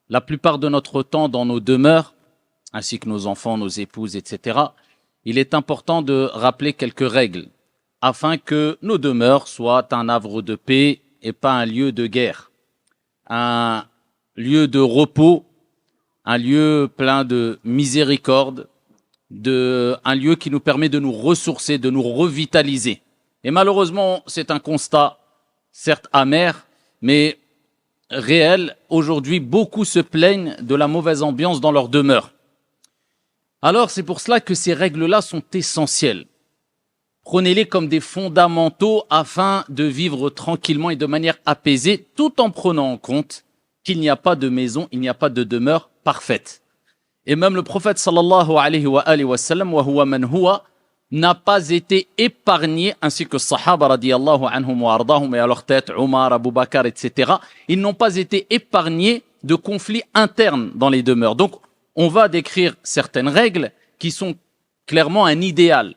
la plupart de notre temps dans nos demeures, ainsi que nos enfants, nos épouses, etc., il est important de rappeler quelques règles afin que nos demeures soient un havre de paix et pas un lieu de guerre, un lieu de repos, un lieu plein de miséricorde, un lieu qui nous permet de nous ressourcer, de nous revitaliser. Et malheureusement, c'est un constat, certes amer, mais réel. Aujourd'hui, beaucoup se plaignent de la mauvaise ambiance dans leur demeure. Alors, c'est pour cela que ces règles-là sont essentielles. Prenez-les comme des fondamentaux afin de vivre tranquillement et de manière apaisée, tout en prenant en compte qu'il n'y a pas de maison, il n'y a pas de demeure parfaite. Et même le prophète sallallahu alayhi wa sallam, wa huwa man huwa, n'a pas été épargné, ainsi que Sahaba radiyallahu anhum wa ardahum, et à leur tête, Omar, Abu Bakr, etc. Ils n'ont pas été épargnés de conflits internes dans les demeures. Donc, on va décrire certaines règles qui sont clairement un idéal.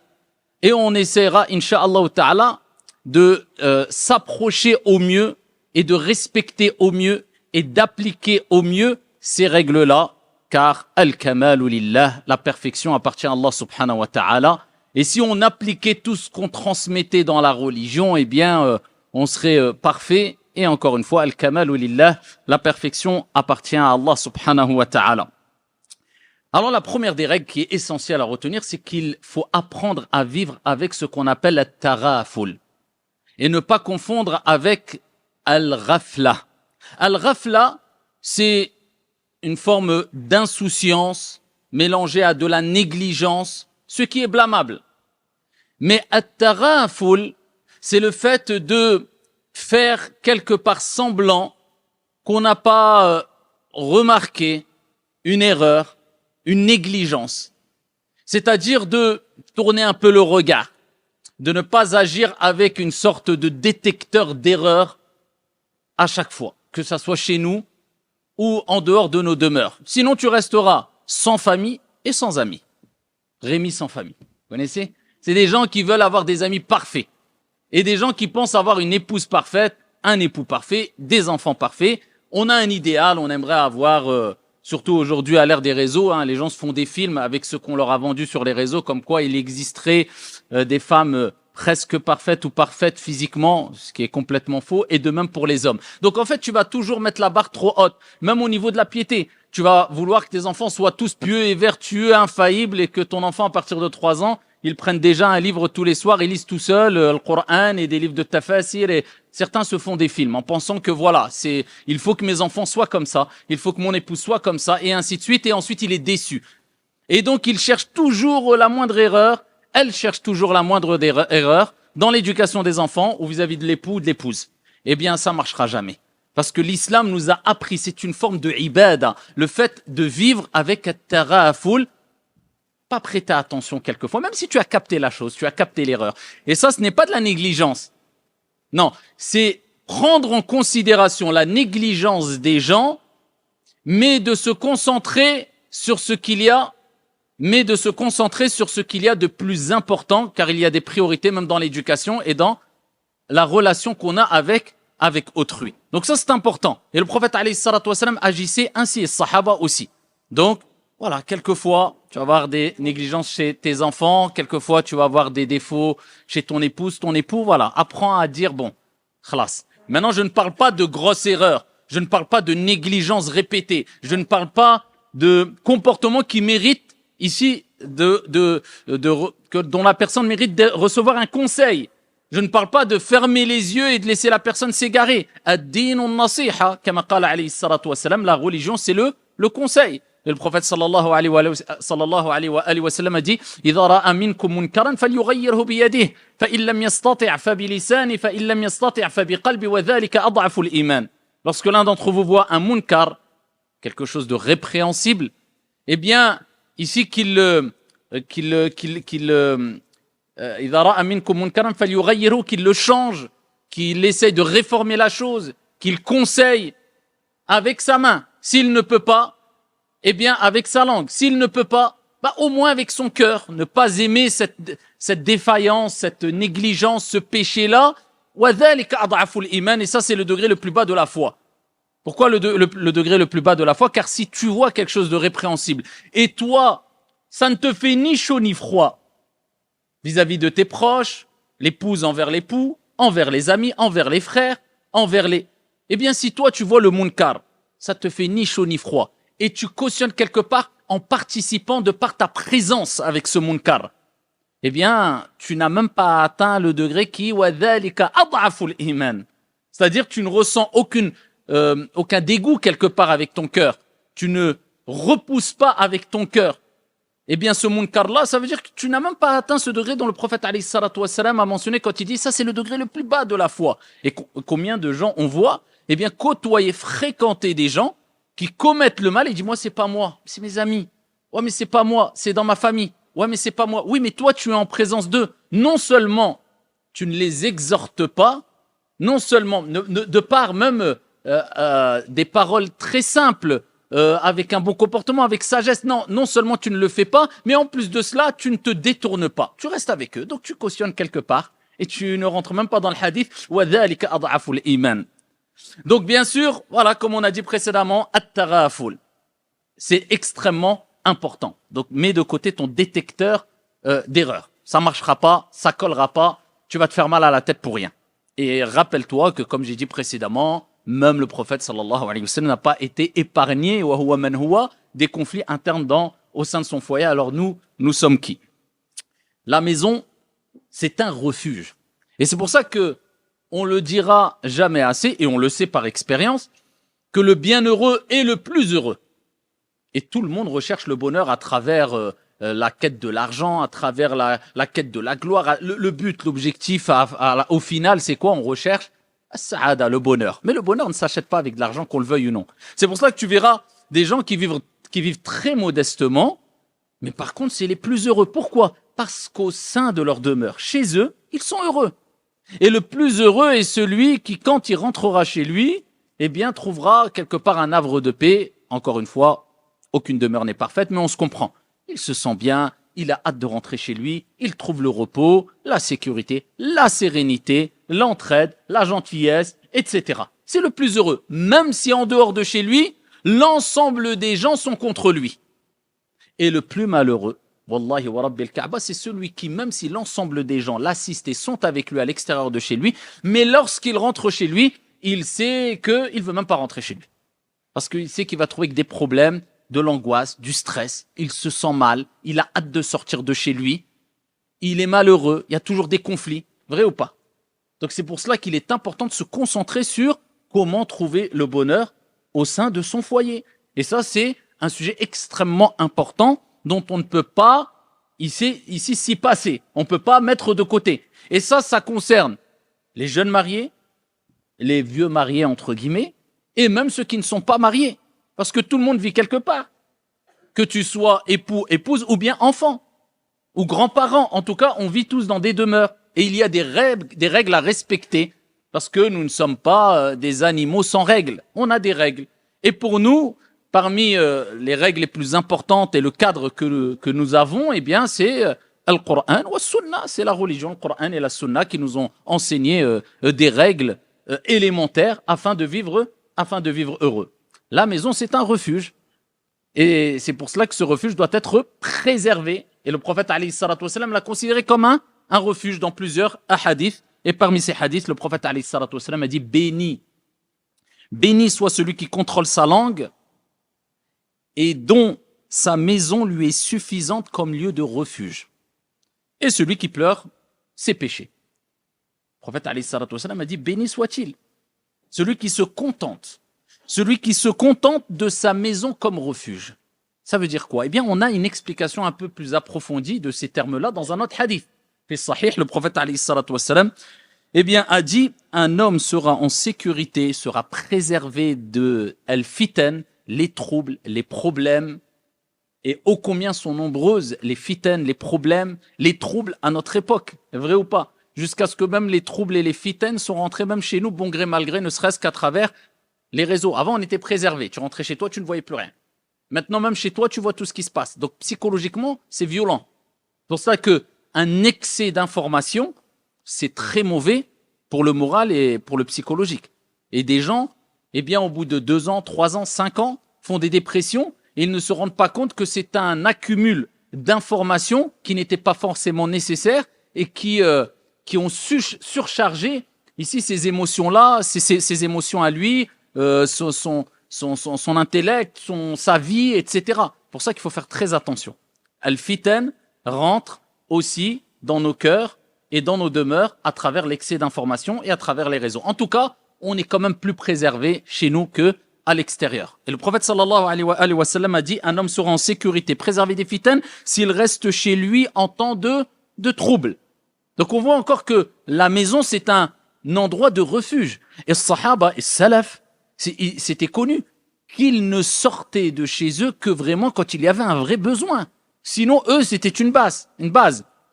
Et on essaiera, incha'Allah ta'ala, de s'approcher au mieux et de respecter au mieux et d'appliquer au mieux ces règles-là, car al-kamalu lillah, la perfection appartient à Allah subhanahu wa ta'ala. Et si on appliquait tout ce qu'on transmettait dans la religion, eh bien, on serait parfait. Et encore une fois, al-kamalu lillah, la perfection appartient à Allah subhanahu wa ta'ala. Alors la première des règles qui est essentielle à retenir, c'est qu'il faut apprendre à vivre avec ce qu'on appelle le taraful et ne pas confondre avec al-ghafla. Al-ghafla, c'est une forme d'insouciance mélangée à de la négligence, ce qui est blâmable. Mais at-taraful, c'est le fait de faire quelque part semblant qu'on n'a pas remarqué une erreur, une négligence. C'est-à-dire de tourner un peu le regard, de ne pas agir avec une sorte de détecteur d'erreur à chaque fois, que ça soit chez nous ou en dehors de nos demeures. Sinon, tu resteras sans famille et sans amis. Rémi sans famille. Vous connaissez? C'est des gens qui veulent avoir des amis parfaits et des gens qui pensent avoir une épouse parfaite, un époux parfait, des enfants parfaits. On a un idéal, on aimerait avoir... Surtout aujourd'hui à l'ère des réseaux, les gens se font des films avec ce qu'on leur a vendu sur les réseaux, comme quoi il existerait des femmes presque parfaites ou parfaites physiquement, ce qui est complètement faux, et de même pour les hommes. Donc en fait, tu vas toujours mettre la barre trop haute, même au niveau de la piété. Tu vas vouloir que tes enfants soient tous pieux et vertueux, infaillibles, et que ton enfant, à partir de 3 ans, il prenne déjà un livre tous les soirs, il lise tout seul le Coran et des livres de tafsir, et certains se font des films en pensant que voilà, il faut que mes enfants soient comme ça, il faut que mon épouse soit comme ça, et ainsi de suite, et ensuite il est déçu. Et donc il cherche toujours la moindre erreur, elle cherche toujours la moindre erreur dans l'éducation des enfants ou vis-à-vis de l'époux ou de l'épouse. Eh bien, ça marchera jamais. Parce que l'islam nous a appris, c'est une forme de ibada, le fait de vivre avec at-taraful, pas prêter attention quelquefois, même si tu as capté la chose, tu as capté l'erreur. Et ça, ce n'est pas de la négligence. Non, c'est prendre en considération la négligence des gens, mais de se concentrer sur ce qu'il y a, de plus important, car il y a des priorités même dans l'éducation et dans la relation qu'on a avec autrui. Donc ça, c'est important. Et le prophète alayhi salatu wassalam agissait ainsi, et Sahaba aussi. Donc, voilà, quelquefois, tu vas avoir des négligences chez tes enfants, quelquefois, tu vas avoir des défauts chez ton épouse, ton époux, voilà. Apprends à dire, bon, khalas. Maintenant, je ne parle pas de grosses erreurs, je ne parle pas de négligence répétée, je ne parle pas de comportements qui méritent ici dont la personne mérite de recevoir un conseil. Je ne parle pas de fermer les yeux et de laisser la personne s'égarer. Ad-dinu nasiha, kama qala alayhi salatu wassalam, la religion, c'est le conseil. Et le prophète sallallahu alayhi wa sallam a dit إِذَا رَأَى مِنْكُمْ مُنْكَرًا فَلْيُغَيِّرْهُ بِيَدِهِ فَإِنْ لَمْ يَسْتَطِعْ فَبِلِسَانِهِ فَإِنْ لَمْ يَسْتَطِعْ فَبِقَلْبِهِ وَذَلِكَ أَضْعَفُ الْإِيمَانِ. Lorsque l'un d'entre vous voit un munkar, quelque chose de répréhensible, eh bien, ici إِذَا رَأَى مِنْكُمْ مُنْكَرًا فَلْيُغَيِّرْهُ, qu'il le change, qu'il essaye de réformer la chose, qu'il conseille avec sa main. S'il ne peut pas, eh bien, avec sa langue. S'il ne peut pas, au moins avec son cœur. Ne pas aimer cette défaillance, cette négligence, ce péché-là. Et ça, c'est le degré le plus bas de la foi. Pourquoi le degré le plus bas de la foi? Car si tu vois quelque chose de répréhensible, et toi, ça ne te fait ni chaud ni froid vis-à-vis de tes proches, l'épouse envers l'époux, envers les amis, envers les frères, envers les... Eh bien, si toi, tu vois le munkar, ça te fait ni chaud ni froid, et tu cautionnes quelque part en participant de par ta présence avec ce munkar, eh bien, tu n'as même pas atteint le degré qui وَذَلِكَ أَضْعَفُ الْإِيمَانِ. C'est-à-dire que tu ne ressens aucun dégoût quelque part avec ton cœur. Tu ne repousses pas avec ton cœur. Eh bien, ce munkar-là, ça veut dire que tu n'as même pas atteint ce degré dont le prophète alayhi salatu wassalam a mentionné quand il dit ça, c'est le degré le plus bas de la foi. Et combien de gens on voit, eh bien, côtoyer, fréquenter des gens qui commettent le mal et disent moi, c'est pas moi, c'est mes amis. Ouais, mais c'est pas moi, c'est dans ma famille. Ouais, mais c'est pas moi. Oui, mais toi, tu es en présence d'eux. Non seulement tu ne les exhortes pas, non seulement, de par même des paroles très simples, avec un bon comportement, avec sagesse, non seulement tu ne le fais pas, mais en plus de cela, tu ne te détournes pas. Tu restes avec eux, donc tu cautionnes quelque part, et tu ne rentres même pas dans le hadith. وَذَلِكَ أَضْعَفُ الْإِيمَانِ. Donc bien sûr, voilà, comme on a dit précédemment, at-taraful. C'est extrêmement important. Donc mets de côté ton détecteur d'erreur. Ça marchera pas, ça collera pas, tu vas te faire mal à la tête pour rien. Et rappelle-toi que comme j'ai dit précédemment, même le prophète sallallahu alayhi wa sallam n'a pas été épargné wa huwa man huwa des conflits internes au sein de son foyer. Alors nous sommes qui? La maison, c'est un refuge. Et c'est pour ça que on le dira jamais assez, et on le sait par expérience, que le bienheureux est le plus heureux. Et tout le monde recherche le bonheur à travers la quête de l'argent, à travers la quête de la gloire. Le but, l'objectif, au final, c'est quoi? On recherche as-sa'ada, le bonheur. Mais le bonheur ne s'achète pas avec de l'argent, qu'on le veuille ou non. C'est pour ça que tu verras des gens qui vivent très modestement, mais par contre, c'est les plus heureux. Pourquoi? Parce qu'au sein de leur demeure, chez eux, ils sont heureux. Et le plus heureux est celui qui, quand il rentrera chez lui, eh bien, trouvera quelque part un havre de paix. Encore une fois, aucune demeure n'est parfaite, mais on se comprend. Il se sent bien, il a hâte de rentrer chez lui, il trouve le repos, la sécurité, la sérénité, l'entraide, la gentillesse, etc. C'est le plus heureux, même si en dehors de chez lui, l'ensemble des gens sont contre lui. Et le plus malheureux, Wallahi wa Rabbil Kaaba, c'est celui qui, même si l'ensemble des gens l'assistent et sont avec lui à l'extérieur de chez lui, mais lorsqu'il rentre chez lui, il sait qu'il ne veut même pas rentrer chez lui. Parce qu'il sait qu'il va trouver que des problèmes, de l'angoisse, du stress, il se sent mal, il a hâte de sortir de chez lui, il est malheureux, il y a toujours des conflits, vrai ou pas? Donc c'est pour cela qu'il est important de se concentrer sur comment trouver le bonheur au sein de son foyer. Et ça, c'est un sujet extrêmement important dont on ne peut pas ici s'y passer. On ne peut pas mettre de côté. Et ça concerne les jeunes mariés, les vieux mariés entre guillemets, et même ceux qui ne sont pas mariés. Parce que tout le monde vit quelque part. Que tu sois époux, épouse ou bien enfant, ou grands-parents, en tout cas, on vit tous dans des demeures. Et il y a des règles à respecter, parce que nous ne sommes pas des animaux sans règles. On a des règles. Et pour nous, parmi les règles les plus importantes et le cadre que nous avons, eh bien, c'est Al-Qur'an ou Sunna. C'est la religion, le Qur'an et la Sunna qui nous ont enseigné des règles élémentaires afin de vivre heureux. La maison, c'est un refuge. Et c'est pour cela que ce refuge doit être préservé. Et le prophète alayhi salatu wassalam l'a considéré comme un refuge dans plusieurs hadiths. Et parmi ces hadiths, le prophète alayhi salatu wassalam a dit béni soit celui qui contrôle sa langue et dont sa maison lui est suffisante comme lieu de refuge. Et celui qui pleure ses péchés. Le prophète alayhi salatu wassalam a dit béni soit-il. Celui qui se contente de sa maison comme refuge. Ça veut dire quoi? Eh bien, on a une explication un peu plus approfondie de ces termes-là dans un autre hadith. Fi Sahih, le prophète alayhi salatu wassalam, eh bien, a dit, un homme sera en sécurité, sera préservé de al-fitan, les troubles, les problèmes, et ô combien sont nombreuses les fitan, les problèmes, les troubles à notre époque. Vrai ou pas? Jusqu'à ce que même les troubles et les fitan sont rentrés même chez nous, bon gré mal gré, ne serait-ce qu'à travers les réseaux. Avant, on était préservé. Tu rentrais chez toi, tu ne voyais plus rien. Maintenant, même chez toi, tu vois tout ce qui se passe. Donc, psychologiquement, c'est violent. C'est pour ça que un excès d'information, c'est très mauvais pour le moral et pour le psychologique. Et des gens eh bien, au bout de 2 ans, 3 ans, 5 ans, font des dépressions et ils ne se rendent pas compte que c'est un accumul d'informations qui n'étaient pas forcément nécessaires et qui ont surchargé ici ces émotions-là, ces émotions à lui, son intellect, sa vie, etc. Pour ça qu'il faut faire très attention. Al-Fitan rentre aussi dans nos cœurs et dans nos demeures à travers l'excès d'informations et à travers les réseaux. En tout cas, on est quand même plus préservé chez nous que à l'extérieur. Et le prophète sallallahu alayhi wa sallam a dit, un homme sera en sécurité, préservé des fitanes, s'il reste chez lui en temps de trouble. Donc on voit encore que la maison, c'est un endroit de refuge. Et Sahaba et Salaf, c'était connu qu'ils ne sortaient de chez eux que vraiment quand il y avait un vrai besoin. Sinon, eux, c'était une base.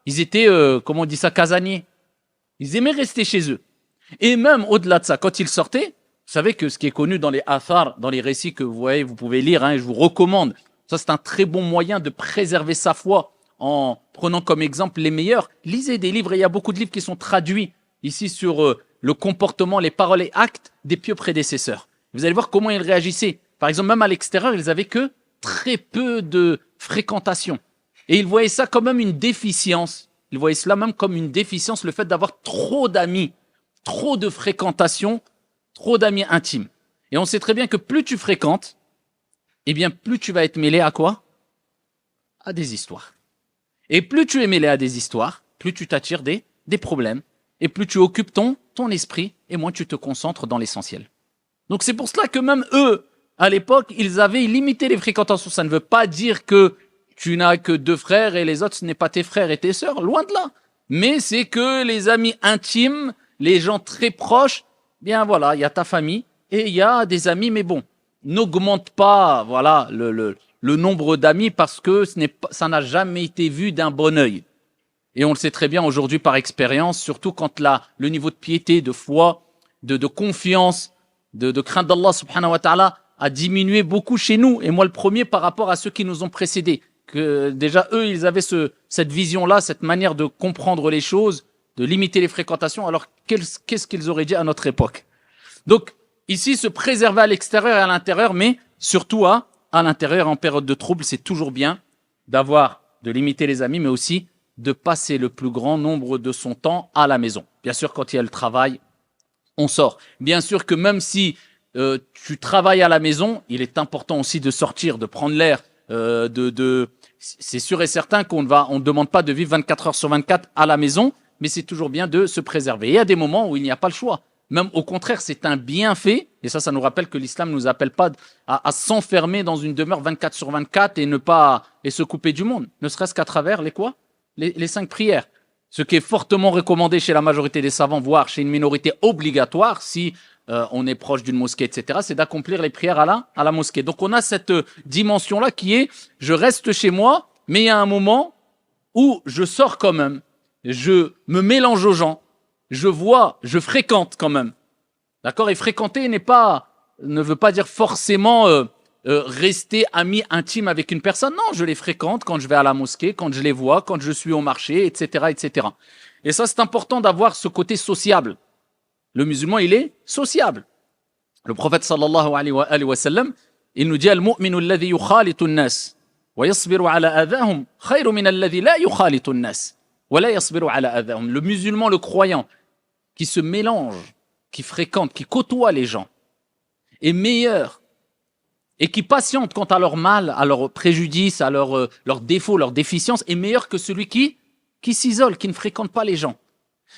Ils étaient, comment on dit ça, casaniers. Ils aimaient rester chez eux. Et même au-delà de ça, quand ils sortaient, vous savez que ce qui est connu dans les athar, dans les récits que vous voyez, vous pouvez lire, et je vous recommande. Ça, c'est un très bon moyen de préserver sa foi en prenant comme exemple les meilleurs. Lisez des livres, et il y a beaucoup de livres qui sont traduits ici sur le comportement, les paroles et actes des pieux prédécesseurs. Vous allez voir comment ils réagissaient. Par exemple, même à l'extérieur, ils avaient que très peu de fréquentation. Et ils voyaient ça comme même une déficience. Ils voyaient cela même comme une déficience, le fait d'avoir trop d'amis, trop de fréquentation, trop d'amis intimes. Et on sait très bien que plus tu fréquentes, eh bien plus tu vas être mêlé à quoi? À des histoires. Et plus tu es mêlé à des histoires, plus tu t'attires des problèmes. Et plus tu occupes ton esprit, et moins tu te concentres dans l'essentiel. Donc c'est pour cela que même eux, à l'époque, ils avaient limité les fréquentations. Ça ne veut pas dire que tu n'as que 2 frères et les autres, ce n'est pas tes frères et tes sœurs, loin de là. Mais c'est que les amis intimes, les gens très proches, bien voilà, il y a ta famille et il y a des amis, mais bon, n'augmente pas, voilà, le nombre d'amis parce que ça n'a jamais été vu d'un bon œil. Et on le sait très bien aujourd'hui par expérience, surtout quand le niveau de piété, de foi, de confiance, de crainte d'Allah subhanahu wa ta'ala a diminué beaucoup chez nous. Et moi le premier par rapport à ceux qui nous ont précédés. Que déjà eux, ils avaient cette vision-là, cette manière de comprendre les choses, de limiter les fréquentations. Alors qu'est-ce qu'ils auraient dit à notre époque? Donc ici, se préserver à l'extérieur et à l'intérieur, mais surtout à l'intérieur en période de trouble, c'est toujours bien de limiter les amis, mais aussi de passer le plus grand nombre de son temps à la maison. Bien sûr, quand il y a le travail, on sort. Bien sûr que même si tu travailles à la maison, il est important aussi de sortir, de prendre l'air, c'est sûr et certain qu'on ne demande pas de vivre 24 heures sur 24 à la maison, mais c'est toujours bien de se préserver. Et il y a des moments où il n'y a pas le choix. Même au contraire, c'est un bienfait, et ça nous rappelle que l'islam ne nous appelle pas à s'enfermer dans une demeure 24 sur 24 et se couper du monde, ne serait-ce qu'à travers les 5 prières. Ce qui est fortement recommandé chez la majorité des savants, voire chez une minorité obligatoire, si on est proche d'une mosquée, etc., c'est d'accomplir les prières à la mosquée. Donc on a cette dimension-là qui est, je reste chez moi, mais il y a un moment où je sors quand même, je me mélange aux gens, je fréquente quand même. D'accord? Et fréquenter ne veut pas dire forcément rester ami intime avec une personne. Non, je les fréquente quand je vais à la mosquée, quand je les vois, quand je suis au marché, etc., etc. Et ça, c'est important d'avoir ce côté sociable. Le musulman, il est sociable. Le prophète sallallahu alayhi wa sallam, il nous dit al-mu'minu alladhi yukhalitu an-nas wa yasbiru ala adahum khayru min alladhi la yukhalitu an-nas wa la yasbiru ala adahum. Le musulman, le croyant, qui se mélange, qui fréquente, qui côtoie les gens, est meilleur et qui patiente quant à leur mal, à leur préjudice, à leurs défauts, leurs déficiences, est meilleur que celui qui s'isole, qui ne fréquente pas les gens.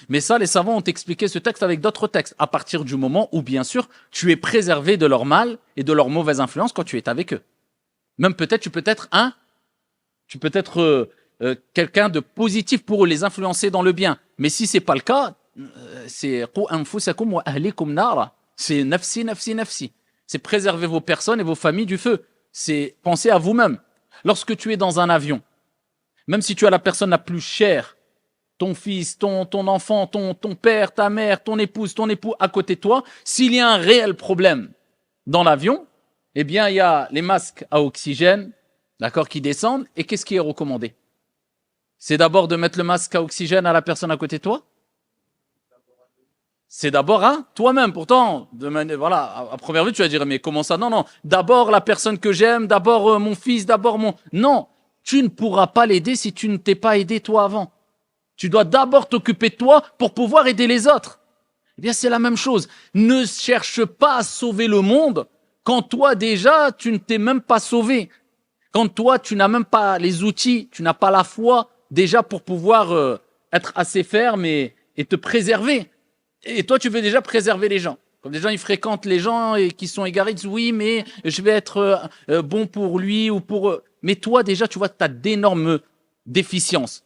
Mais ça, les savants ont expliqué ce texte avec d'autres textes, à partir du moment où, bien sûr, tu es préservé de leur mal et de leur mauvaise influence quand tu es avec eux. Même peut-être, tu peux être quelqu'un de positif pour eux, les influencer dans le bien. Mais si c'est pas le cas, c'est qu anfusakum wa ahlikum nara. C'est nafsi, nafsi, nafsi. C'est préserver vos personnes et vos familles du feu. C'est penser à vous-même. Lorsque tu es dans un avion, même si tu as la personne la plus chère, ton fils, ton enfant, ton père, ta mère, ton épouse, ton époux à côté de toi, s'il y a un réel problème dans l'avion, eh bien, il y a les masques à oxygène, d'accord, qui descendent. Et qu'est-ce qui est recommandé? C'est d'abord de mettre le masque à oxygène à la personne à côté de toi? C'est d'abord à toi-même. Pourtant, voilà, à première vue, tu vas dire, mais comment ça? Non, non. D'abord la personne que j'aime, d'abord mon fils, d'abord mon... Non, tu ne pourras pas l'aider si tu ne t'es pas aidé toi avant. Tu dois d'abord t'occuper de toi pour pouvoir aider les autres. Eh bien, c'est la même chose. Ne cherche pas à sauver le monde quand toi, déjà, tu ne t'es même pas sauvé. Quand toi, tu n'as même pas les outils, tu n'as pas la foi, déjà, pour pouvoir être assez ferme et te préserver. Et toi, tu veux déjà préserver les gens. Comme des gens, ils fréquentent les gens et qui sont égarés, ils disent oui, mais je vais être bon pour lui ou pour eux. Mais toi, déjà, tu vois, tu as d'énormes déficiences.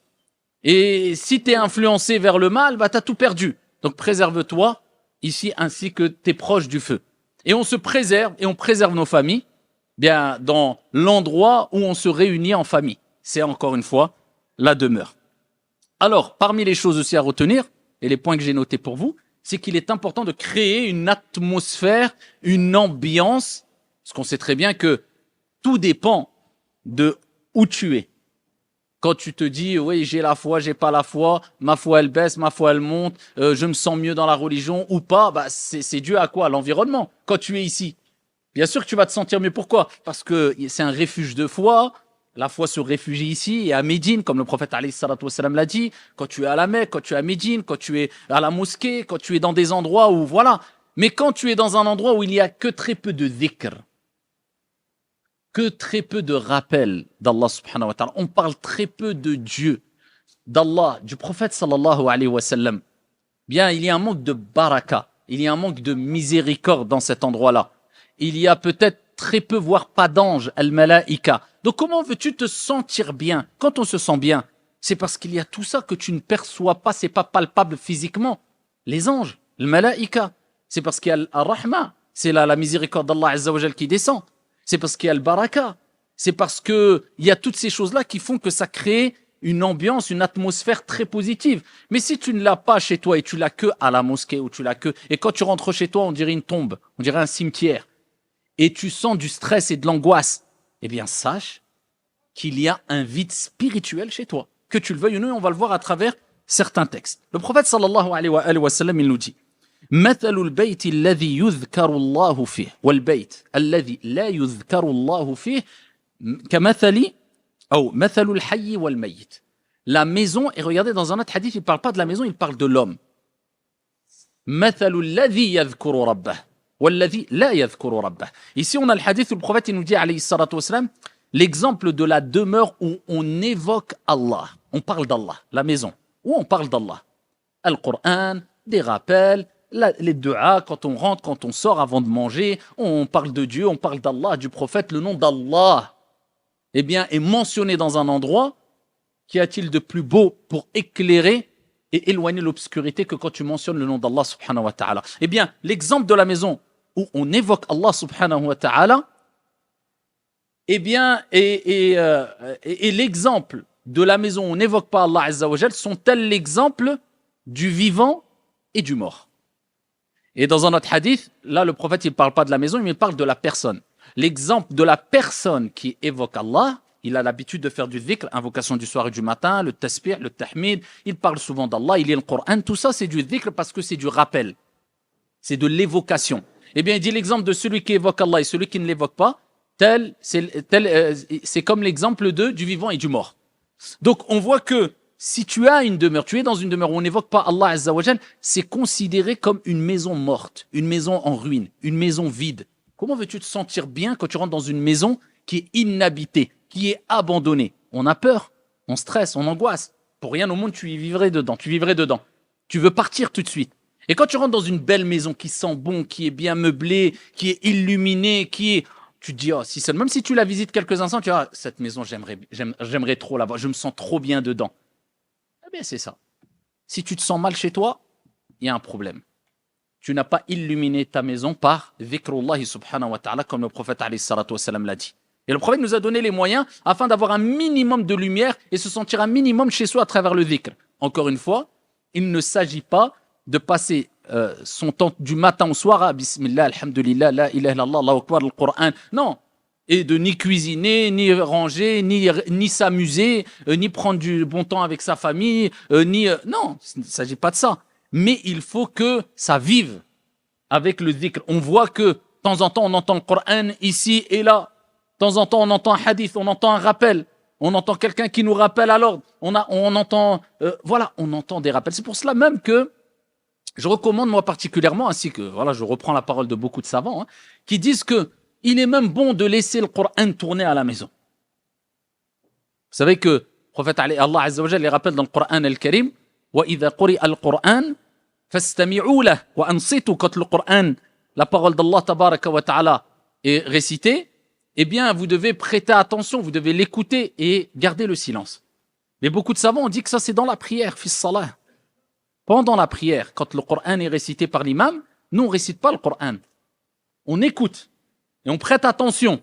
Et si tu es influencé vers le mal, bah, tu as tout perdu. Donc préserve-toi ici ainsi que tes proches du feu. Et on se préserve et on préserve nos familles bien dans l'endroit où on se réunit en famille. C'est encore une fois la demeure. Alors, parmi les choses aussi à retenir, et les points que j'ai notés pour vous, c'est qu'il est important de créer une atmosphère, une ambiance, parce qu'on sait très bien que tout dépend de où tu es. Quand tu te dis, oui, j'ai la foi, j'ai pas la foi, ma foi elle baisse, ma foi elle monte, je me sens mieux dans la religion ou pas, bah c'est dû à quoi? À l'environnement. Quand tu es ici, bien sûr que tu vas te sentir mieux. Pourquoi? Parce que c'est un refuge de foi. La foi se réfugie ici et à Médine, comme le prophète alayhi salatu wassalam l'a dit. Quand tu es à la Mecque, quand tu es à Médine, quand tu es à la mosquée, quand tu es dans des endroits où, voilà. Mais quand tu es dans un endroit où il y a que très peu de dhikr, que très peu de rappel d'Allah subhanahu wa ta'ala, on parle très peu de Dieu, d'Allah, du prophète sallallahu alayhi wa sallam, bien, il y a un manque de baraka, il y a un manque de miséricorde dans cet endroit-là. Il y a peut-être très peu, voire pas d'anges, al-malaïka. Donc comment veux-tu te sentir bien? Quand on se sent bien, c'est parce qu'il y a tout ça que tu ne perçois pas, c'est pas palpable physiquement. Les anges, le malaïka, c'est parce qu'il y a al-rahma, c'est la miséricorde d'Allah Azza wa Jal qui descend. C'est parce qu'il y a le baraka. C'est parce que il y a toutes ces choses-là qui font que ça crée une ambiance, une atmosphère très positive. Mais si tu ne l'as pas chez toi et tu l'as que à la mosquée ou tu l'as que, et quand tu rentres chez toi, on dirait une tombe, on dirait un cimetière, et tu sens du stress et de l'angoisse, eh bien, sache qu'il y a un vide spirituel chez toi. Que tu le veuilles ou non, on va le voir à travers certains textes. Le prophète sallallahu alayhi wa sallam, il nous dit, مثل البيت الذي يذكر الله فيه والبيت الذي لا يذكر الله فيه كمثل أو مثل الحي والميت. La maison, et regardez dans un autre hadith, il ne parle pas de la maison, il parle de l'homme. مثل الذي يذكر ربه والذي لا يذكر ربه. Ici on a le hadith où le prophète il nous dit alayhi salatu wassalam, l'exemple de la demeure où on évoque Allah, on parle d'Allah, la maison, où on parle d'Allah. Al-Qur'an, des rappels, les du'a, quand on rentre, quand on sort avant de manger, on parle de Dieu, on parle d'Allah, du prophète, le nom d'Allah, eh bien, est mentionné dans un endroit, qu'y a-t-il de plus beau pour éclairer et éloigner l'obscurité que quand tu mentionnes le nom d'Allah subhanahu wa ta'ala? Eh bien, l'exemple de la maison où on évoque Allah subhanahu wa ta'ala, eh bien, et l'exemple de la maison où on n'évoque pas Allah azza wa jal sont-elles l'exemple du vivant et du mort? Et dans un autre hadith, là, le prophète, il ne parle pas de la maison, mais il parle de la personne. L'exemple de la personne qui évoque Allah, il a l'habitude de faire du dhikr, invocation du soir et du matin, le tasbih, le tahmid, il parle souvent d'Allah, il lit le Coran, tout ça, c'est du dhikr parce que c'est du rappel. C'est de l'évocation. Eh bien, il dit l'exemple de celui qui évoque Allah et celui qui ne l'évoque pas, c'est comme l'exemple du vivant et du mort. Donc, on voit que si tu as une demeure, tu es dans une demeure où on n'évoque pas Allah Azza wa Jal, c'est considéré comme une maison morte, une maison en ruine, une maison vide. Comment veux-tu te sentir bien quand tu rentres dans une maison qui est inhabitée, qui est abandonnée? On a peur, on stresse, on angoisse. Pour rien au monde, tu y vivrais dedans, tu vivrais dedans. Tu veux partir tout de suite. Et quand tu rentres dans une belle maison qui sent bon, qui est bien meublée, qui est illuminée, tu te dis, oh, si seul, même si tu la visites quelques instants, tu dis, ah, cette maison, j'aimerais trop la voir, je me sens trop bien dedans. Eh bien, c'est ça. Si tu te sens mal chez toi, il y a un problème. Tu n'as pas illuminé ta maison par dhikrullah subhanahu wa ta'ala, comme le prophète alayhi salatu wa salam l'a dit. Et le prophète nous a donné les moyens afin d'avoir un minimum de lumière et se sentir un minimum chez soi à travers le dhikr. Encore une fois, il ne s'agit pas de passer son temps du matin au soir à Bismillah, Alhamdulillah, La ilaha illallah, Allahu Akbar, le Coran. Non. Et de ni cuisiner, ni ranger, ni s'amuser, ni prendre du bon temps avec sa famille, non, il ne s'agit pas de ça. mais il faut que ça vive avec le dhikr. On voit que de temps en temps, on entend le Coran ici et là. De temps en temps, on entend un hadith, on entend un rappel. On entend quelqu'un qui nous rappelle à l'ordre. On entend des rappels. C'est pour cela même que je recommande moi particulièrement, ainsi que je reprends la parole de beaucoup de savants, qui disent que il est même bon de laisser le Coran tourner à la maison. Vous savez que le prophète Allah Azza wa Jalla les rappelle dans le Coran al-Karim, wa idha quri'a al-Qur'an fastami'u lahu wa ansitu, quand le Coran, la parole d'Allah tabaraka wa ta'ala est récitée, eh bien vous devez prêter attention, vous devez l'écouter et garder le silence. Mais beaucoup de savants ont dit que ça c'est dans la prière, fils salah. Pendant la prière, quand le Coran est récité par l'imam, nous on récite pas le Coran. On écoute et on prête attention.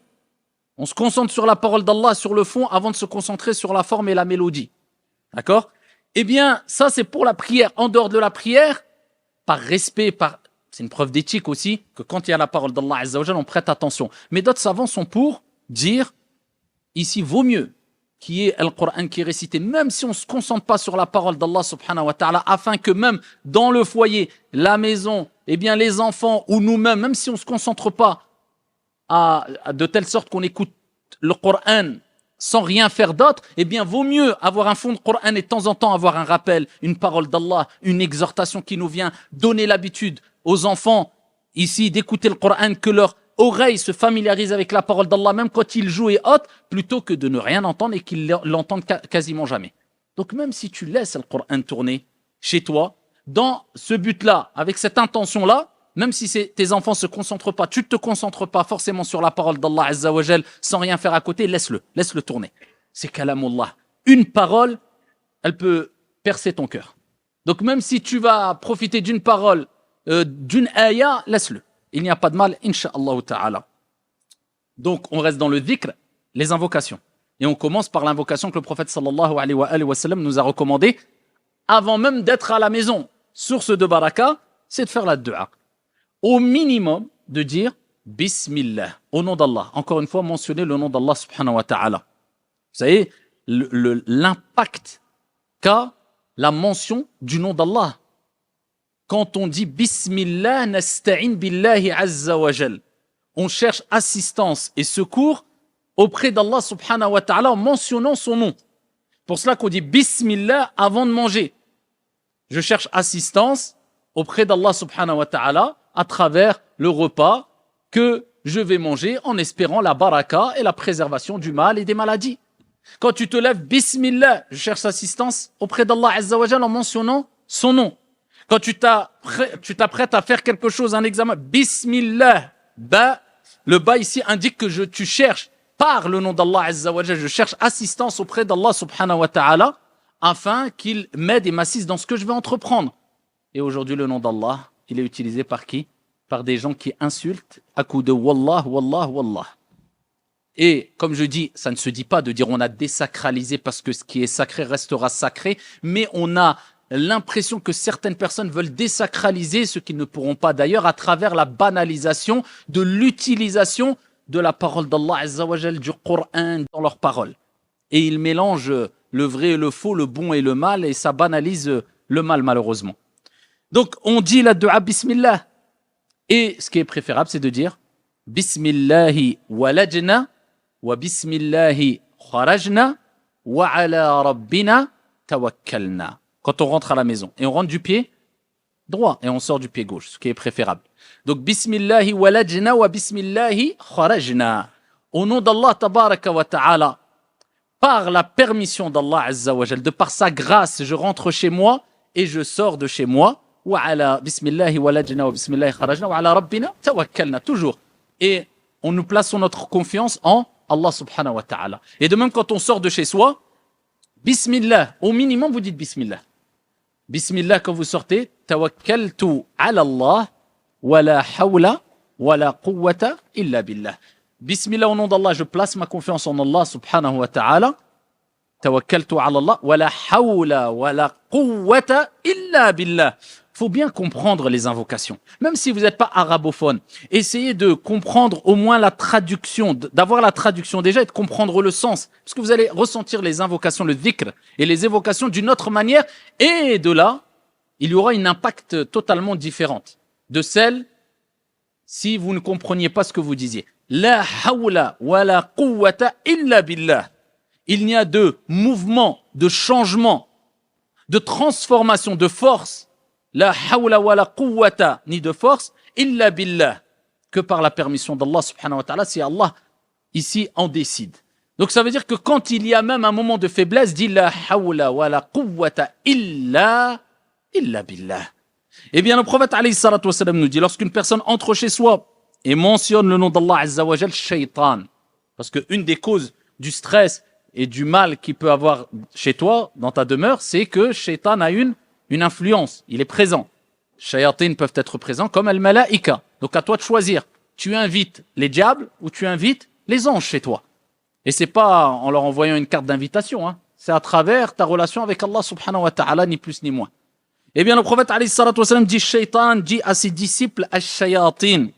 On se concentre sur la parole d'Allah, sur le fond, avant de se concentrer sur la forme et la mélodie. D'accord? Eh bien, ça c'est pour la prière. En dehors de la prière, par respect, c'est une preuve d'éthique aussi, que quand il y a la parole d'Allah Azza wa Jalla, on prête attention. Mais d'autres savants sont pour dire, ici vaut mieux qu'il y ait le Coran qui est récité, même si on ne se concentre pas sur la parole d'Allah subhanahu wa ta'ala, afin que même dans le foyer, la maison, eh bien les enfants ou nous-mêmes, même si on ne se concentre pas de telle sorte qu'on écoute le Coran sans rien faire d'autre, eh bien vaut mieux avoir un fond de Coran et de temps en temps avoir un rappel, une parole d'Allah, une exhortation qui nous vient, donner l'habitude aux enfants ici d'écouter le Coran, que leur oreille se familiarise avec la parole d'Allah, même quand ils jouent et autres, plutôt que de ne rien entendre et qu'ils l'entendent quasiment jamais. Donc même si tu laisses le Coran tourner chez toi, dans ce but-là, avec cette intention-là, même si tes enfants se concentrent pas, tu ne te concentres pas forcément sur la parole d'Allah Azza wa Jal, sans rien faire à côté, laisse-le tourner. C'est kalamullah. Une parole, elle peut percer ton cœur. Donc même si tu vas profiter d'une parole, d'une ayah, laisse-le. Il n'y a pas de mal, incha'Allah ta'ala. Donc on reste dans le dhikr, les invocations. Et on commence par l'invocation que le prophète sallallahu alayhi wa sallam nous a recommandée avant même d'être à la maison. Source de baraka, c'est de faire la dua. Au minimum, de dire Bismillah, au nom d'Allah. Encore une fois, mentionner le nom d'Allah subhanahu wa ta'ala. Vous savez, l'impact qu'a la mention du nom d'Allah. Quand on dit Bismillah nasta'in billahi azza wa jal, on cherche assistance et secours auprès d'Allah subhanahu wa ta'ala en mentionnant son nom. Pour cela qu'on dit Bismillah avant de manger. Je cherche assistance auprès d'Allah subhanahu wa ta'ala à travers le repas que je vais manger en espérant la baraka et la préservation du mal et des maladies. Quand tu te lèves, Bismillah, je cherche assistance auprès d'Allah azza wa jal en mentionnant son nom. Quand tu t'apprêtes à faire quelque chose, un examen, Bismillah, le ba ici indique que tu cherches par le nom d'Allah azza wa jal, je cherche assistance auprès d'Allah subhanahu wa ta'ala afin qu'il m'aide et m'assiste dans ce que je vais entreprendre. Et aujourd'hui, le nom d'Allah, il est utilisé par qui? Par des gens qui insultent à coup de Wallah, Wallah, Wallah. Et comme je dis, ça ne se dit pas de dire on a désacralisé parce que ce qui est sacré restera sacré, mais on a l'impression que certaines personnes veulent désacraliser ce qu'ils ne pourront pas d'ailleurs à travers la banalisation de l'utilisation de la parole d'Allah Azza wa Jal, du Coran dans leurs paroles. Et ils mélangent le vrai et le faux, le bon et le mal, et ça banalise le mal malheureusement. Donc on dit la dua Bismillah. Et ce qui est préférable, c'est de dire Bismillahi walajna wa Bismillahi kharajna wa ala rabbina tawakkalna. Quand on rentre à la maison. Et on rentre du pied droit et on sort du pied gauche, ce qui est préférable. Donc Bismillahi walajna wa Bismillahi kharajna. Au nom d'Allah tabaraka wa ta'ala, par la permission d'Allah azza wa jal, de par sa grâce, je rentre chez moi et je sors de chez moi. وعلى بسم الله ولجنا وبسم الله خرجنا وعلى ربنا توكلنا, toujours. Et on nous plaçons notre confiance en Allah subhanahu wa ta'ala. Et de même quand on sort de chez soi, Bismillah, au minimum vous dites Bismillah. Bismillah quand vous sortez, tawakkaltu ala Allah wa la hawla wa la quwwata illa billah. Bismillah, au nom d'Allah, je place ma confiance en Allah subhanahu wa ta'ala. Tawakkaltu ala Allah wa la hawla wa la quwwata illa billah. Faut bien comprendre les invocations. Même si vous n'êtes pas arabophone, essayez de comprendre au moins la traduction, d'avoir la traduction déjà et de comprendre le sens. Parce que vous allez ressentir les invocations, le dhikr et les évocations d'une autre manière. Et de là, il y aura une impact totalement différente de celle si vous ne compreniez pas ce que vous disiez. La hawla wa la quwwata illa billah. Il n'y a de mouvement, de changement, de transformation, de force. La hawla wa la quwwata, ni de force, illa billah, que par la permission d'Allah subhanahu wa ta'ala, si Allah ici en décide. Donc ça veut dire que quand il y a même un moment de faiblesse, dit la hawla wa la quwwata illa billah. Eh bien, le prophète alayhi salatu wa sallam nous dit, lorsqu'une personne entre chez soi et mentionne le nom d'Allah azza wa jal, shaitan, parce qu'une des causes du stress et du mal qu'il peut avoir chez toi, dans ta demeure, c'est que shaitan a une influence, il est présent. Shayatines peuvent être présents comme al-malaika. Donc à toi de choisir, tu invites les diables ou tu invites les anges chez toi. Et c'est pas en leur envoyant une carte d'invitation, hein. C'est à travers ta relation avec Allah subhanahu wa ta'ala, ni plus ni moins. Eh bien, le prophète alayhi salatu wa sallam dit, shaitan dit à ses disciples, ash-shayatin,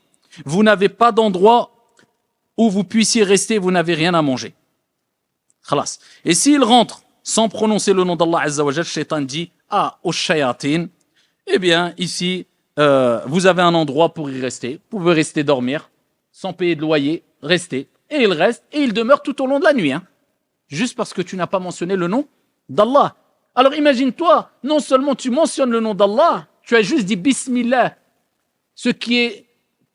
vous n'avez pas d'endroit où vous puissiez rester, vous n'avez rien à manger. Khalas. Et s'il rentre sans prononcer le nom d'Allah azza wa jal, shaitan dit, au shayatin, eh bien, ici, vous avez un endroit pour y rester. Vous pouvez rester dormir, sans payer de loyer, rester. Et il reste, et il demeure tout au long de la nuit. Hein. Juste parce que tu n'as pas mentionné le nom d'Allah. Alors imagine-toi, non seulement tu mentionnes le nom d'Allah, tu as juste dit Bismillah. Ce qui est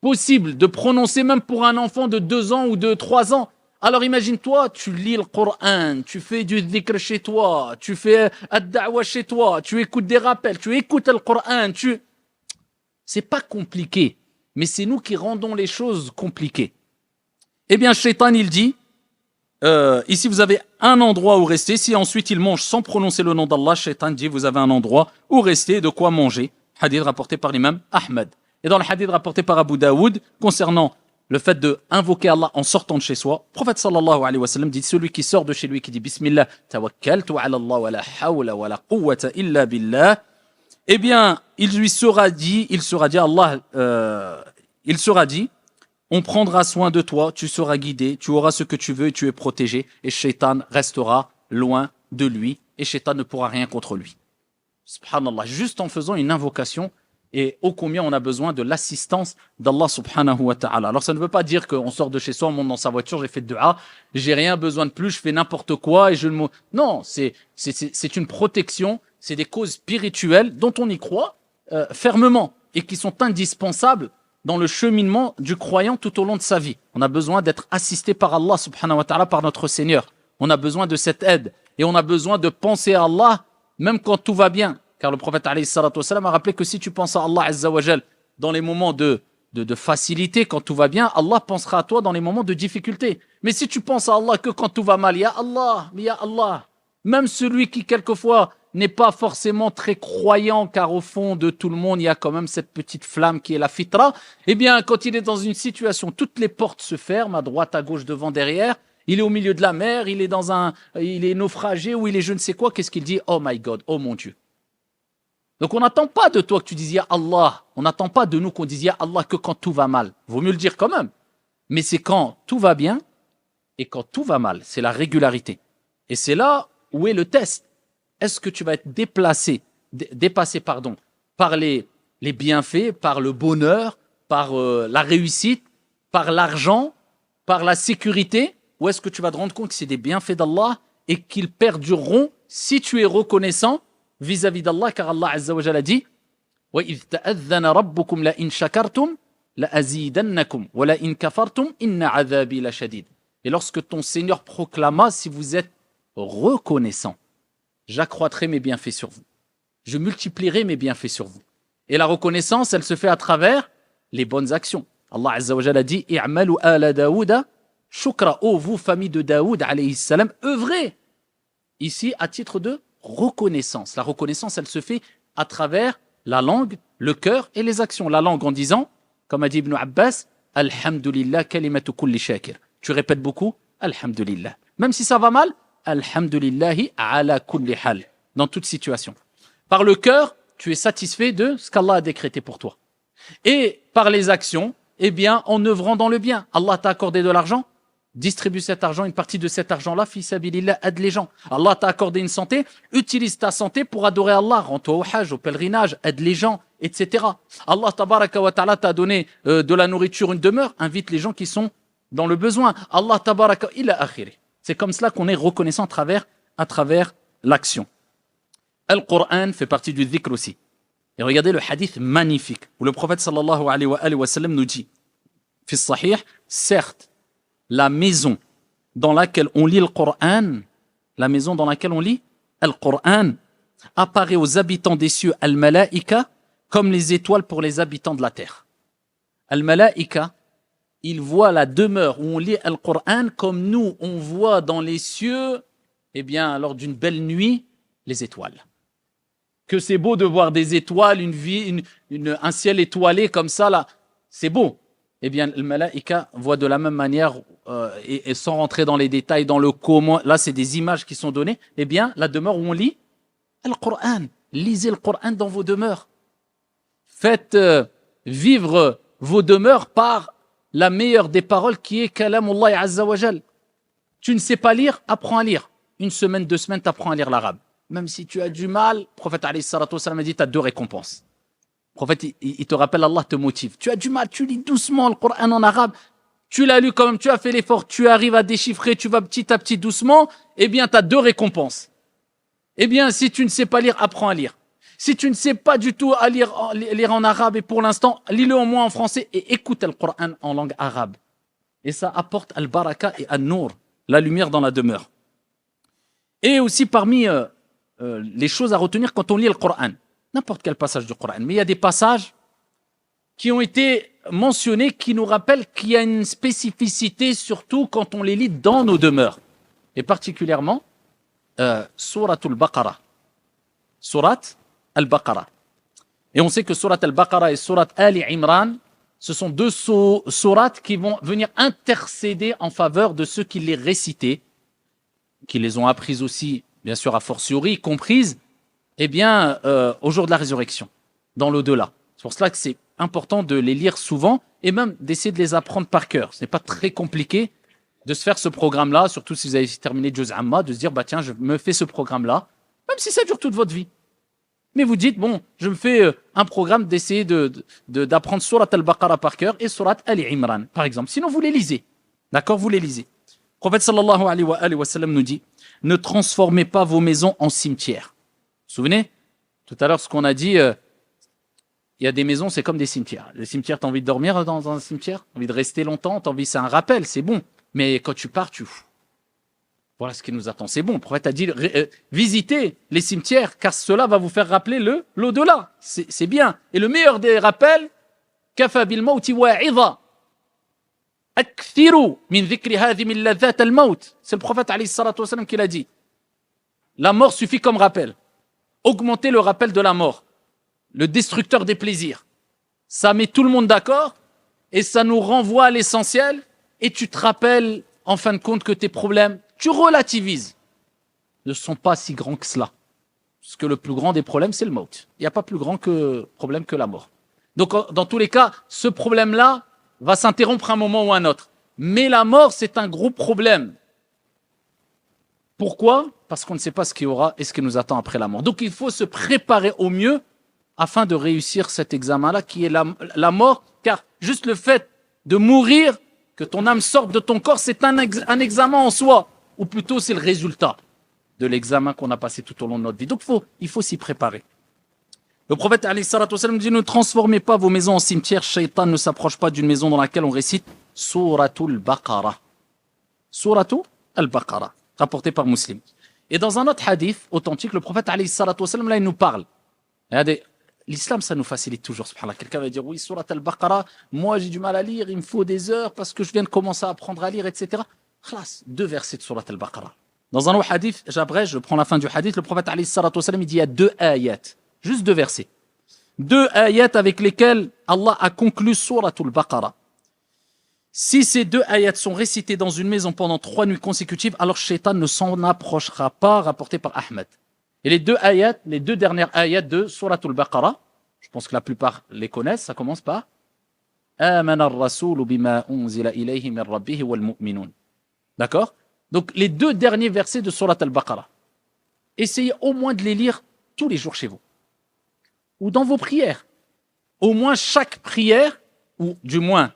possible de prononcer même pour un enfant de 2 ans ou de 3 ans. Alors imagine-toi, tu lis le Coran, tu fais du dhikr chez toi, tu fais ad-da'wa chez toi, tu écoutes des rappels, tu écoutes le Coran, C'est pas compliqué, mais c'est nous qui rendons les choses compliquées. Eh bien, Shaitan, il dit, ici vous avez un endroit où rester, si ensuite il mange sans prononcer le nom d'Allah, Shaitan dit, vous avez un endroit où rester, de quoi manger. Hadith rapporté par l'imam Ahmed. Et dans le hadith rapporté par Abu Daoud, concernant le fait de invoquer Allah en sortant de chez soi, le prophète sallallahu alayhi wa sallam dit, celui qui sort de chez lui, qui dit Bismillah, tawakkaltu ala Allah wa la hawla wa la quwwata illa billah, eh bien, il sera dit, on prendra soin de toi, tu seras guidé, tu auras ce que tu veux et tu es protégé, et Shaitan restera loin de lui, et Shaitan ne pourra rien contre lui. Subhanallah, juste en faisant une invocation, et ô combien on a besoin de l'assistance d'Allah subhanahu wa ta'ala. Alors ça ne veut pas dire qu'on sort de chez soi, on monte dans sa voiture, j'ai fait de dua, j'ai rien besoin de plus, je fais n'importe quoi, et non, c'est une protection, c'est des causes spirituelles dont on y croit fermement, et qui sont indispensables dans le cheminement du croyant tout au long de sa vie. On a besoin d'être assisté par Allah subhanahu wa ta'ala, par notre Seigneur. On a besoin de cette aide. Et on a besoin de penser à Allah, même quand tout va bien. Car le prophète alayhi salatu wa sallam a rappelé que si tu penses à Allah azza wa jal dans les moments de facilité, quand tout va bien, Allah pensera à toi dans les moments de difficulté. Mais si tu penses à Allah que quand tout va mal, ya Allah. Même celui qui quelquefois n'est pas forcément très croyant, car au fond de tout le monde, il y a quand même cette petite flamme qui est la fitra. Eh bien, quand il est dans une situation, toutes les portes se ferment, à droite, à gauche, devant, derrière, il est au milieu de la mer, il est naufragé, ou il est je ne sais quoi, qu'est-ce qu'il dit? Oh my God, oh mon Dieu. Donc on n'attend pas de toi que tu dises ya Allah, on n'attend pas de nous qu'on dise ya Allah que quand tout va mal. Vaut mieux le dire quand même. Mais c'est quand tout va bien et quand tout va mal, c'est la régularité. Et c'est là où est le test. Est-ce que tu vas être dépassé par les bienfaits, par le bonheur, par la réussite, par l'argent, par la sécurité, ou est-ce que tu vas te rendre compte que c'est des bienfaits d'Allah et qu'ils perdureront si tu es reconnaissant vis-à-vis d'Allah, car Allah azza wa jalla dit وَإِذْ تَأَذَّنَ رَبُّكُمْ لَإِنْ شَكَرْتُمْ لَأَزِيدَنَّكُمْ وَلَإِنْ كَفَرْتُمْ إِنَّ عَذَابِي لَشَدِيدٌ. Et lorsque ton Seigneur proclama, si vous êtes reconnaissant, j'accroîtrai mes bienfaits sur vous. Je multiplierai mes bienfaits sur vous. Et la reconnaissance, elle se fait à travers les bonnes actions. Allah azza wa jalla dit i'malu ala Daouda shukra. Oh, vous, famille de Daoud, alayhi salam, œuvrez. Ici, à titre de reconnaissance. La reconnaissance, elle se fait à travers la langue, le cœur et les actions. La langue en disant, comme a dit Ibn Abbas, Alhamdulillah kalimatu kulli shakir. Tu répètes beaucoup, Alhamdulillah. Même si ça va mal, Alhamdulillahi ala kulli hal. Dans toute situation. Par le cœur, tu es satisfait de ce qu'Allah a décrété pour toi. Et par les actions, eh bien, en œuvrant dans le bien. Allah t'a accordé de l'argent, distribue cet argent, une partie de cet argent-là, fi sabilillah, aide les gens. Allah t'a accordé une santé, utilise ta santé pour adorer Allah, rends-toi au hajj, au pèlerinage, aide les gens, etc. Allah tabaraka wa ta'ala t'a donné de la nourriture, une demeure, invite les gens qui sont dans le besoin. Allah tabaraka ila akhiri. C'est comme cela qu'on est reconnaissant à travers l'action. Al-Qur'an fait partie du dhikr aussi. Et regardez le hadith magnifique où le prophète sallallahu alayhi wa sallam nous dit, fi sahih, certes, la maison dans laquelle on lit le Coran, la maison dans laquelle on lit le Coran, apparaît aux habitants des cieux, al-malaïka, comme les étoiles pour les habitants de la terre. Al-malaïka, ils voient la demeure où on lit le Coran comme nous, on voit dans les cieux, eh bien, lors d'une belle nuit, les étoiles. Que c'est beau de voir des étoiles, un ciel étoilé comme ça, là, c'est beau. Eh bien, le malaïka voit de la même manière, et sans rentrer dans les détails, dans le comment, là, c'est des images qui sont données, eh bien, la demeure où on lit le Coran. Lisez le Coran dans vos demeures. Faites vivre vos demeures par la meilleure des paroles qui est Kalamullah Azza wa Jal. Tu ne sais pas lire, apprends à lire. 1 semaine, 2 semaines, tu apprends à lire l'arabe. Même si tu as du mal, le prophète alayhi salatu wassalam a dit, tu as 2 récompenses. Le prophète, il te rappelle, Allah te motive. Tu as du mal, tu lis doucement le Coran en arabe, tu l'as lu quand même, tu as fait l'effort, tu arrives à déchiffrer, tu vas petit à petit doucement, eh bien, tu as 2 récompenses. Eh bien, si tu ne sais pas lire, apprends à lire. Si tu ne sais pas du tout à lire en arabe, et pour l'instant, lis-le au moins en français et écoute le Coran en langue arabe. Et ça apporte al-baraka et al-nour, la lumière dans la demeure. Et aussi parmi les choses à retenir quand on lit le Coran, n'importe quel passage du Coran, mais il y a des passages qui ont été mentionnés qui nous rappellent qu'il y a une spécificité, surtout quand on les lit dans nos demeures. Et particulièrement, Surat al-Baqarah. Surat al-Baqarah. Et on sait que Surat al-Baqarah et Surat Ali Imran, ce sont 2 sourates qui vont venir intercéder en faveur de ceux qui les récitaient, qui les ont apprises aussi, bien sûr, a fortiori, comprises, eh bien, au jour de la résurrection, dans l'au-delà. C'est pour cela que c'est important de les lire souvent et même d'essayer de les apprendre par cœur. Ce n'est pas très compliqué de se faire ce programme-là, surtout si vous avez terminé Juz Amma, de se dire, bah tiens, je me fais ce programme-là, même si ça dure toute votre vie. Mais vous dites, bon, je me fais un programme d'essayer d'apprendre Surat al-Baqarah par cœur et Surat Ali Imran, par exemple. Sinon, vous les lisez. D'accord, vous les lisez. Le prophète sallallahu alayhi wa sallam nous dit, ne transformez pas vos maisons en cimetières. Vous vous souvenez? Tout à l'heure, ce qu'on a dit, il y a des maisons, c'est comme des cimetières. Les cimetières, t'as envie de dormir dans un cimetière? T'as envie de rester longtemps? C'est un rappel, c'est bon. Mais quand tu pars, voilà ce qui nous attend. C'est bon. Le prophète a dit, visitez les cimetières, car cela va vous faire rappeler l'au-delà. C'est bien. Et le meilleur des rappels, kafa bil mawti wa'idha. Akthiru min dhikri hadhi min ladhat al-maut. C'est le prophète alayhi salatu wasalam qui l'a dit. La mort suffit comme rappel. Augmentez le rappel de la mort. Le destructeur des plaisirs. Ça met tout le monde d'accord et ça nous renvoie à l'essentiel et tu te rappelles en fin de compte que tes problèmes, tu relativises, ne sont pas si grands que cela. Parce que le plus grand des problèmes, c'est le maut. Il n'y a pas plus grand problème que la mort. Donc, dans tous les cas, ce problème-là va s'interrompre un moment ou un autre. Mais la mort, c'est un gros problème. Pourquoi? Parce qu'on ne sait pas ce qu'il y aura et ce qui nous attend après la mort. Donc, il faut se préparer au mieux afin de réussir cet examen-là qui est la mort. Car juste le fait de mourir, que ton âme sorte de ton corps, c'est un examen en soi. Ou plutôt, c'est le résultat de l'examen qu'on a passé tout au long de notre vie. Donc, il faut s'y préparer. Le prophète alayhi salatu wasallam dit, ne transformez pas vos maisons en cimetière. Shaitan ne s'approche pas d'une maison dans laquelle on récite Suratul Baqarah. Suratul Baqarah, rapporté par Muslim. Et dans un autre hadith authentique, le prophète alayhi salatu wasallam, là, il nous parle. Regardez, l'islam, ça nous facilite toujours. Subhanallah. Quelqu'un va dire, oui, Surat al-Baqarah, moi j'ai du mal à lire, il me faut des heures parce que je viens de commencer à apprendre à lire, etc. Khalas, 2 versets de Surat al-Baqarah. Dans un autre hadith, j'abrège, je prends la fin du hadith, le prophète alayhi salatu wasallam, il dit, il y a 2 ayats, juste 2 versets. 2 ayats avec lesquels Allah a conclu Surat al-Baqarah. Si ces 2 ayats sont récités dans une maison pendant 3 nuits consécutives, alors Shaitan ne s'en approchera pas, rapporté par Ahmed. Et les 2 ayats, les 2 dernières ayats de Surat al-Baqarah, je pense que la plupart les connaissent, ça commence par Amana ar-Rasoul bima unzila ilayhi min rabbih wal mu'minun. D'accord? Donc, les 2 derniers versets de Surat al-Baqarah. Essayez au moins de les lire tous les jours chez vous. Ou dans vos prières. Au moins chaque prière, ou du moins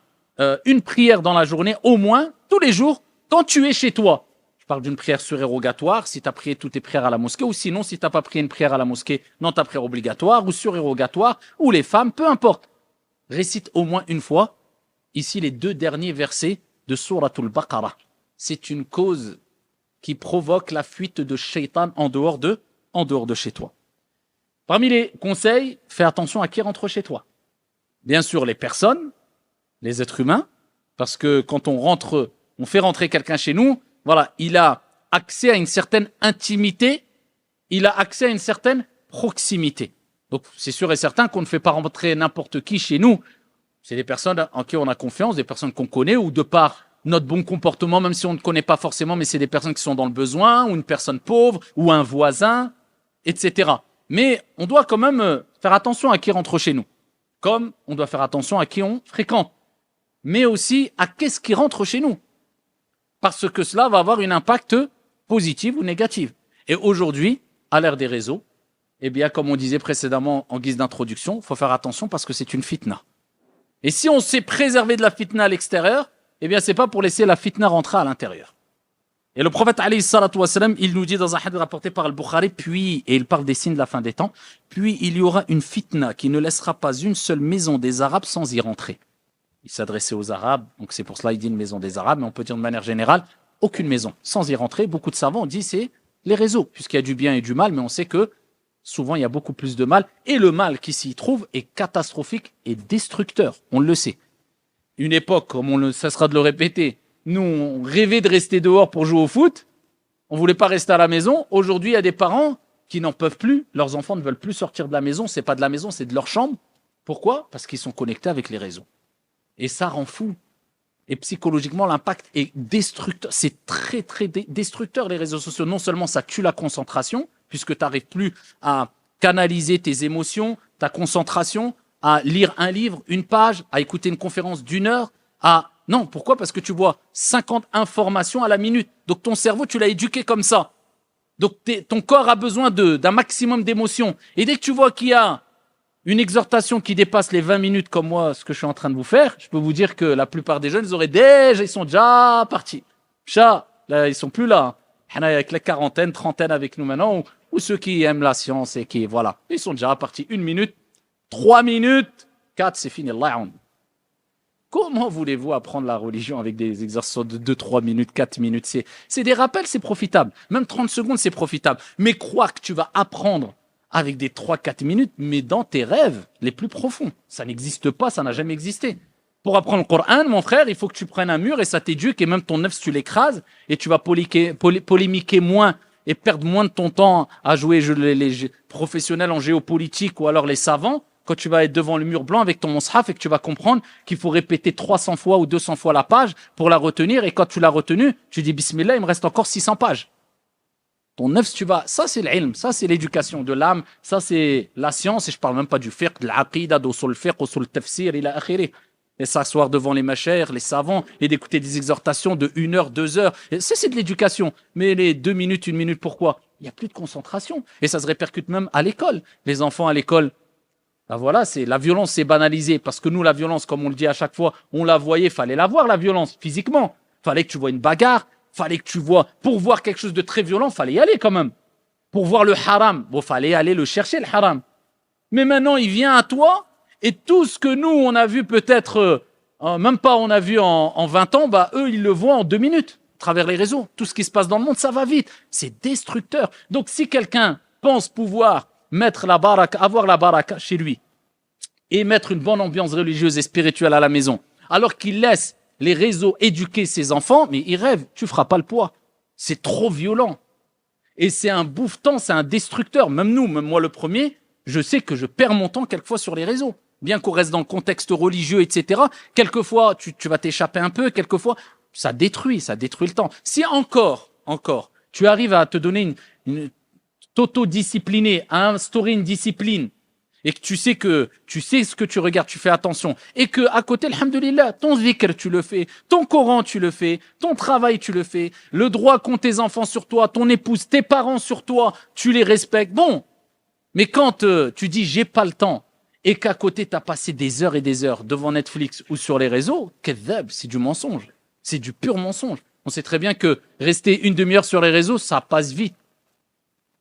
une prière dans la journée, au moins tous les jours, quand tu es chez toi. Je parle d'une prière surérogatoire, si tu as prié toutes tes prières à la mosquée, ou sinon, si tu n'as pas prié une prière à la mosquée, non, ta prière obligatoire, ou surérogatoire, ou les femmes, peu importe. Récite au moins une fois, ici, les 2 derniers versets de Suratul Baqarah. C'est une cause qui provoque la fuite de shaitan en dehors de chez toi. Parmi les conseils, fais attention à qui rentre chez toi. Bien sûr, les personnes, les êtres humains, parce que quand on fait rentrer quelqu'un chez nous, voilà, il a accès à une certaine intimité, il a accès à une certaine proximité. Donc, c'est sûr et certain qu'on ne fait pas rentrer n'importe qui chez nous. C'est des personnes en qui on a confiance, des personnes qu'on connaît, ou de par notre bon comportement, même si on ne connaît pas forcément, mais c'est des personnes qui sont dans le besoin, ou une personne pauvre, ou un voisin, etc. Mais on doit quand même faire attention à qui rentre chez nous, comme on doit faire attention à qui on fréquente, mais aussi à qu'est-ce qui rentre chez nous, parce que cela va avoir un impact positif ou négatif. Et aujourd'hui, à l'ère des réseaux, eh bien, comme on disait précédemment en guise d'introduction, il faut faire attention parce que c'est une fitna. Et si on sait préserver de la fitna à l'extérieur, eh bien, c'est pas pour laisser la fitna rentrer à l'intérieur. Et le prophète, alayhi salatu wassalam, il nous dit dans un hadith rapporté par Al-Bukhari, et il parle des signes de la fin des temps, puis il y aura une fitna qui ne laissera pas une seule maison des Arabes sans y rentrer. Il s'adressait aux Arabes, donc c'est pour cela qu'il dit une maison des Arabes, mais on peut dire de manière générale, aucune maison sans y rentrer. Beaucoup de savants disent c'est les réseaux, puisqu'il y a du bien et du mal, mais on sait que souvent il y a beaucoup plus de mal, et le mal qui s'y trouve est catastrophique et destructeur, on le sait. Une époque, comme on ne cessera de le répéter, nous on rêvait de rester dehors pour jouer au foot, on voulait pas rester à la maison. Aujourd'hui, il y a des parents qui n'en peuvent plus, leurs enfants ne veulent plus sortir de la maison, c'est pas de la maison, c'est de leur chambre. Pourquoi? Parce qu'ils sont connectés avec les réseaux. Et ça rend fou. Et psychologiquement, l'impact est destructeur. C'est très, très destructeur, les réseaux sociaux. Non seulement ça tue la concentration, puisque tu n'arrives plus à canaliser tes émotions, ta concentration, à lire un livre, une page, à écouter une conférence d'1 heure, Non, pourquoi? Parce que tu vois 50 informations à la minute. Donc ton cerveau, tu l'as éduqué comme ça. Donc ton corps a besoin d'un maximum d'émotions. Et dès que tu vois qu'il y a une exhortation qui dépasse les 20 minutes comme moi, ce que je suis en train de vous faire, je peux vous dire que la plupart des jeunes, ils sont déjà partis. Là, ils sont plus là. Avec la quarantaine, trentaine avec nous maintenant, ou ceux qui aiment la science et qui, voilà, ils sont déjà partis. 1 minute, 3 minutes, 4, c'est fini. Comment voulez-vous apprendre la religion avec des exercices de 2, 3 minutes, 4 minutes? C'est des rappels, c'est profitable. Même 30 secondes, c'est profitable. Mais croire que tu vas apprendre avec des 3-4 minutes, mais dans tes rêves les plus profonds. Ça n'existe pas, ça n'a jamais existé. Pour apprendre le Coran, mon frère, il faut que tu prennes un mur et ça t'éduque, et même ton nefs, tu l'écrases, et tu vas polémiquer moins et perdre moins de ton temps à jouer les professionnels en géopolitique ou alors les savants, quand tu vas être devant le mur blanc avec ton mushaf et que tu vas comprendre qu'il faut répéter 300 fois ou 200 fois la page pour la retenir, et quand tu l'as retenue, tu dis Bismillah, il me reste encore 600 pages. Ton nefs, ça c'est l'ilm, ça c'est l'éducation de l'âme, ça c'est la science, et je parle même pas du fiqh, de l'aqida, d'usul fiqh, usul tafsir, ila akhiri. Et s'asseoir devant les machères, les savants, et d'écouter des exhortations de 1 heure, 2 heures. Et c'est de l'éducation. Mais les 2 minutes, 1 minute, pourquoi? Il n'y a plus de concentration. Et ça se répercute même à l'école. Les enfants à l'école, ben voilà, la violence s'est banalisée. Parce que nous, la violence, comme on le dit à chaque fois, on la voyait, fallait la voir, la violence, physiquement. Fallait que tu vois une bagarre, fallait que tu vois, pour voir quelque chose de très violent, fallait y aller quand même. Pour voir le haram, fallait aller le chercher, le haram. Mais maintenant, il vient à toi, et tout ce que nous, on a vu peut-être, même pas on a vu en 20 ans, eux, ils le voient en 2 minutes, à travers les réseaux. Tout ce qui se passe dans le monde, ça va vite. C'est destructeur. Donc, si quelqu'un pense pouvoir mettre la baraka, avoir la baraka chez lui, et mettre une bonne ambiance religieuse et spirituelle à la maison, alors qu'il laisse les réseaux éduquer ses enfants, mais il rêve, tu feras pas le poids. C'est trop violent. Et c'est un bouffe-temps, c'est un destructeur. Même nous, même moi le premier, je sais que je perds mon temps quelquefois sur les réseaux. Bien qu'on reste dans le contexte religieux, etc. Quelquefois, tu vas t'échapper un peu, quelquefois, ça détruit le temps. Si encore, tu arrives à te donner une t'auto-discipliner, à instaurer une discipline, et que tu sais ce que tu regardes, tu fais attention, et que à côté, alhamdoulilah, ton zikr, tu le fais, ton Coran, tu le fais, ton travail, tu le fais, le droit qu'ont tes enfants sur toi, ton épouse, tes parents sur toi, tu les respectes. Bon, mais quand tu dis j'ai pas le temps, et qu'à côté, tu as passé des heures et des heures devant Netflix ou sur les réseaux, kadhab, c'est du mensonge, c'est du pur mensonge. On sait très bien que rester une demi-heure sur les réseaux, ça passe vite.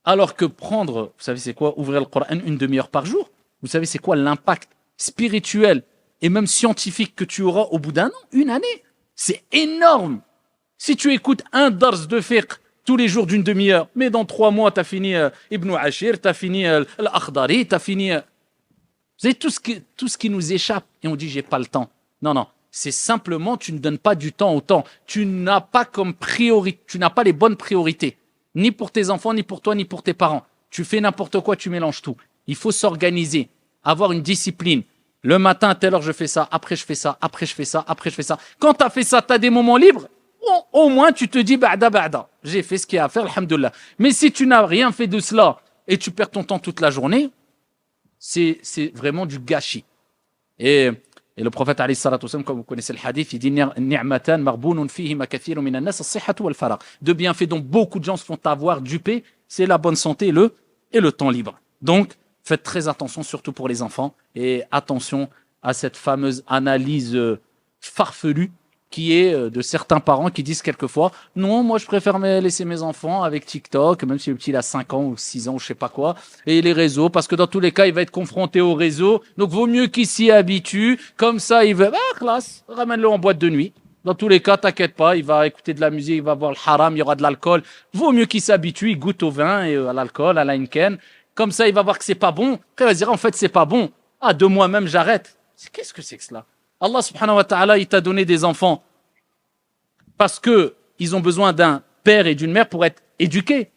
Alors que prendre, vous savez c'est quoi, ouvrir le Coran une demi-heure par jour, vous savez c'est quoi l'impact spirituel et même scientifique que tu auras au bout d'un an, une année. C'est énorme. Si tu écoutes un dars de fiqh tous les jours d'une demi-heure, mais dans 3 mois, tu as fini Ibn Ashir, tu as fini l'Akhdari, tu as fini... vous savez, tout ce qui nous échappe, et on dit j'ai pas le temps. Non, non, c'est simplement tu ne donnes pas du temps au temps. Tu n'as pas comme priorité, tu n'as pas les bonnes priorités. Ni pour tes enfants, ni pour toi, ni pour tes parents. Tu fais n'importe quoi, tu mélanges tout. Il faut s'organiser, avoir une discipline. Le matin, à telle heure, je fais ça, après je fais ça, après je fais ça, après je fais ça. Quand tu as fait ça, tu as des moments libres, au moins tu te dis, ba'da, j'ai fait ce qu'il y a à faire, alhamdoulilah. Mais si tu n'as rien fait de cela et tu perds ton temps toute la journée, c'est vraiment du gâchis. Et le prophète, alayhi salatu wasallam, comme vous connaissez le hadith, il dit ni'matan marbunun fihima kathirun minan nas as-sihhatu wal faragh. De bienfaits dont beaucoup de gens se font avoir dupés, c'est la bonne santé et le temps libre. Donc, faites très attention, surtout pour les enfants, et attention à cette fameuse analyse farfelue qui est de certains parents qui disent quelquefois « Non, moi je préfère laisser mes enfants avec TikTok, même si le petit il a 5 ans ou 6 ans ou je sais pas quoi, et les réseaux, parce que dans tous les cas, il va être confronté aux réseaux, donc vaut mieux qu'il s'y habitue, comme ça il va... Ah, classe, ramène-le en boîte de nuit. Dans tous les cas, t'inquiète pas, il va écouter de la musique, il va voir le haram, il y aura de l'alcool. Vaut mieux qu'il s'habitue, il goûte au vin et à l'alcool, à la Heineken. Comme ça, il va voir que c'est pas bon. Après, il va se dire, en fait, c'est pas bon. Ah, de moi-même, j'arrête. Qu'est-ce que c'est que cela? Allah subhanahu wa ta'ala, il t'a donné des enfants parce que ils ont besoin d'un père et d'une mère pour être éduqués.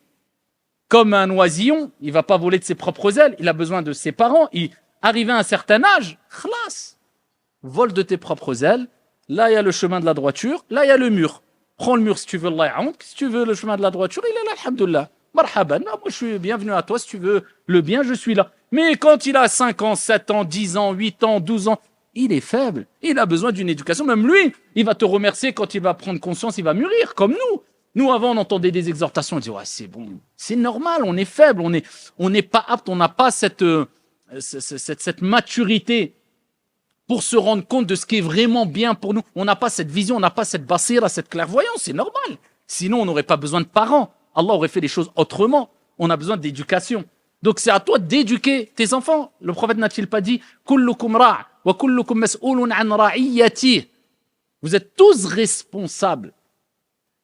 Comme un oisillon, il va pas voler de ses propres ailes, il a besoin de ses parents. Arrivé à un certain âge, khlas, vole de tes propres ailes. Là, il y a le chemin de la droiture, là, il y a le mur. Prends le mur si tu veux, Allah ya'ounk. Si tu veux le chemin de la droiture, il est là, alhamdoulilah. Marhaban, moi je suis bienvenu à toi, si tu veux le bien, je suis là. Mais quand il a 5 ans, 7 ans, 10 ans, 8 ans, 12 ans, il est faible, il a besoin d'une éducation. Même lui, il va te remercier quand il va prendre conscience, il va mûrir, comme nous. Nous, avant, on entendait des exhortations, on disait, ouais, c'est bon, c'est normal, on est faible, on n'est pas apte, on n'a pas cette maturité pour se rendre compte de ce qui est vraiment bien pour nous. On n'a pas cette vision, on n'a pas cette basira, cette clairvoyance, c'est normal. Sinon, on n'aurait pas besoin de parents. Allah aurait fait les choses autrement. On a besoin d'éducation. Donc c'est à toi d'éduquer tes enfants. Le prophète n'a-t-il pas dit « Kullukum ra' wa kullukum mas'oulun an ra'iyyati » Vous êtes tous responsables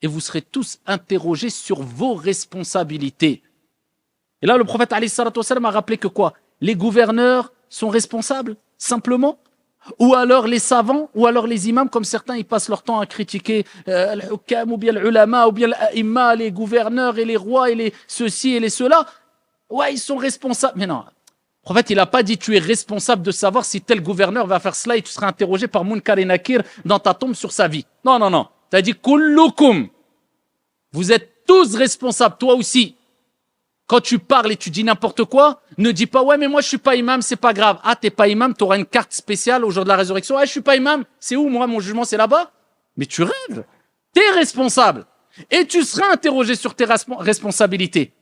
et vous serez tous interrogés sur vos responsabilités. Et là, le prophète alayhi salatu wassalam a rappelé que quoi? Les gouverneurs sont responsables, simplement? Ou alors les savants, ou alors les imams, comme certains, ils passent leur temps à critiquer al-hukam, ou bien l'ulama, ou bien l'a'imma, les gouverneurs et les rois, et les ceci et les cela. Ouais, ils sont responsables. Mais non, le prophète, il n'a pas dit tu es responsable de savoir si tel gouverneur va faire cela et tu seras interrogé par Munkar et Nakir dans ta tombe sur sa vie. Non, non, non. Tu as dit kullukum. Vous êtes tous responsables, toi aussi. Quand tu parles et tu dis n'importe quoi, ne dis pas, ouais, mais moi, je suis pas imam, c'est pas grave. Ah, t'es pas imam, t'auras une carte spéciale au jour de la résurrection. Ah, je suis pas imam, c'est où, moi, mon jugement, c'est là-bas? Mais tu rêves. T'es responsable. Et tu seras interrogé sur tes responsabilités.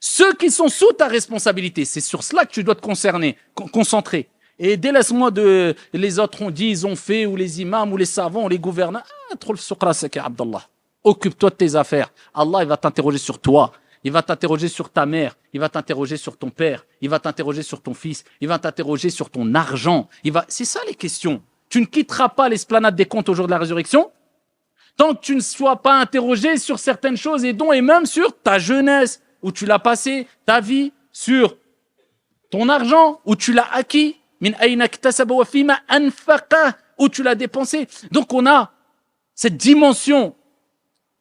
Ceux qui sont sous ta responsabilité, c'est sur cela que tu dois te concentrer. Et délaisse-moi de, les autres ont dit, ils ont fait, ou les imams, ou les savants, ou les gouverneurs. Ah, trop le suqra, c'est Abdallah. Occupe-toi de tes affaires. Allah, il va t'interroger sur toi. Il va t'interroger sur ta mère, il va t'interroger sur ton père, il va t'interroger sur ton fils, il va t'interroger sur ton argent. C'est ça les questions. Tu ne quitteras pas l'esplanade des comptes au jour de la résurrection tant que tu ne sois pas interrogé sur certaines choses et dont et même sur ta jeunesse, où tu l'as passé, ta vie, sur ton argent, où tu l'as acquis, min ayna iktasaba wa fima anfaqa, où tu l'as dépensé. Donc on a cette dimension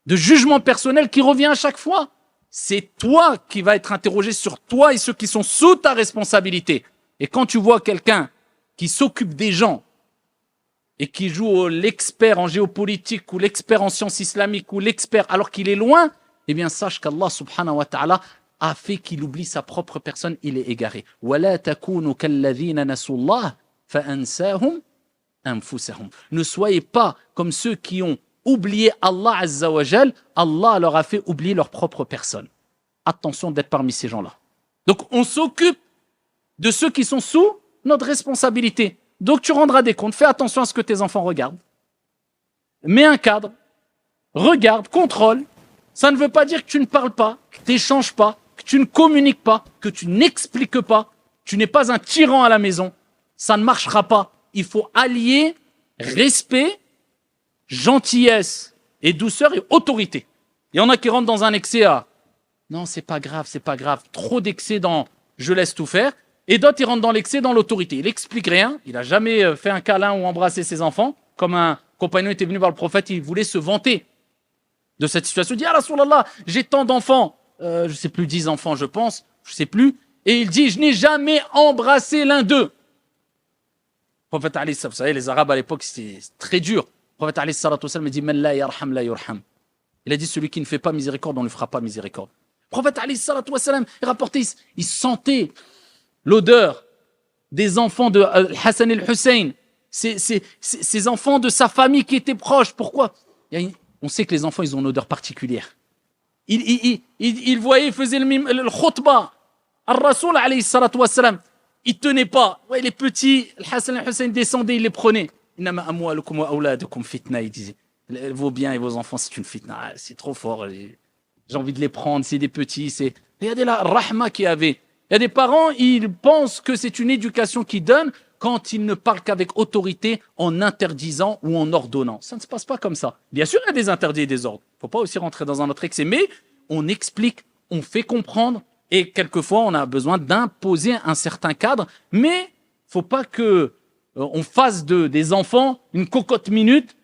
de jugement personnel qui revient à chaque fois. C'est toi qui vas être interrogé sur toi et ceux qui sont sous ta responsabilité. Et quand tu vois quelqu'un qui s'occupe des gens et qui joue l'expert en géopolitique ou l'expert en sciences islamiques ou l'expert alors qu'il est loin, eh bien sache qu'Allah subhanahu wa ta'ala a fait qu'il oublie sa propre personne, il est égaré. وَلَا تَكُونُوا كَالَّذِينَ نَسُوا اللَّهَ فَأَنْسَاهُمْ أَنفُسَهُمْ. Ne soyez pas comme ceux qui ont oublié Allah Azza wa Jal, Allah leur a fait oublier leur propre personne. Attention d'être parmi ces gens-là. Donc on s'occupe de ceux qui sont sous notre responsabilité. Donc tu rendras des comptes, fais attention à ce que tes enfants regardent. Mets un cadre, regarde, contrôle. Ça ne veut pas dire que tu ne parles pas, que tu n'échanges pas, que tu ne communiques pas, que tu n'expliques pas. Tu n'es pas un tyran à la maison. Ça ne marchera pas. Il faut allier respect, gentillesse et douceur et autorité. Il y en a qui rentrent dans un excès à non, c'est pas grave, c'est pas grave. Trop d'excès dans je laisse tout faire. Et d'autres, ils rentrent dans l'excès dans l'autorité. Il n'explique rien. Il n'a jamais fait un câlin ou embrassé ses enfants. Comme un compagnon était venu voir le prophète, il voulait se vanter de cette situation. Il dit, ah Rasulallah, j'ai tant d'enfants. Je ne sais plus, 10 enfants, je pense. Je ne sais plus. Et il dit, je n'ai jamais embrassé l'un d'eux. Le prophète, vous savez, les Arabes à l'époque, c'était très dur. Le prophète, me dit, man la yarham la yurham. Il a dit, celui qui ne fait pas miséricorde, on ne lui fera pas miséricorde. Le prophète, il rapportait, il sentait l'odeur des enfants de Hassan et Hussein, ces enfants de sa famille qui étaient proches. Pourquoi? On sait que les enfants, ils ont une odeur particulière. Il voyait, il faisait le khutbah. Al-Rasoul, alayhi salatu wassalam, il tenait pas. Ouais, les petits, Hassan et Hussein descendaient, il les prenait. Innama amwalukum wa awladukum fitna, il disait. Vos biens et vos enfants, c'est une fitna. C'est trop fort. J'ai envie de les prendre, c'est des petits. Il y a de la rahma qu'il y avait. Il y a des parents, ils pensent que c'est une éducation qu'ils donnent quand ils ne parlent qu'avec autorité, en interdisant ou en ordonnant. Ça ne se passe pas comme ça. Bien sûr, il y a des interdits et des ordres. Il ne faut pas aussi rentrer dans un autre excès. Mais on explique, on fait comprendre. Et quelquefois, on a besoin d'imposer un certain cadre. Mais il ne faut pas que on fasse des enfants une cocotte minute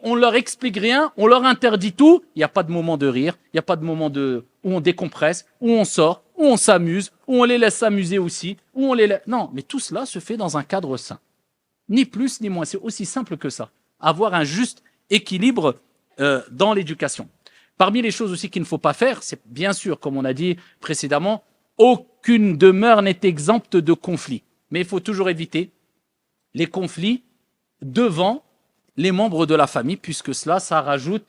on leur explique rien, on leur interdit tout. Il n'y a pas de moment de rire, il n'y a pas de moment où on décompresse, où on sort, où on s'amuse, où on les laisse s'amuser aussi, où on les laisse... Non, mais tout cela se fait dans un cadre sain. Ni plus ni moins, c'est aussi simple que ça. Avoir un juste équilibre dans l'éducation. Parmi les choses aussi qu'il ne faut pas faire, c'est bien sûr, comme on a dit précédemment, aucune demeure n'est exempte de conflits. Mais il faut toujours éviter les conflits devant les membres de la famille, puisque cela, ça rajoute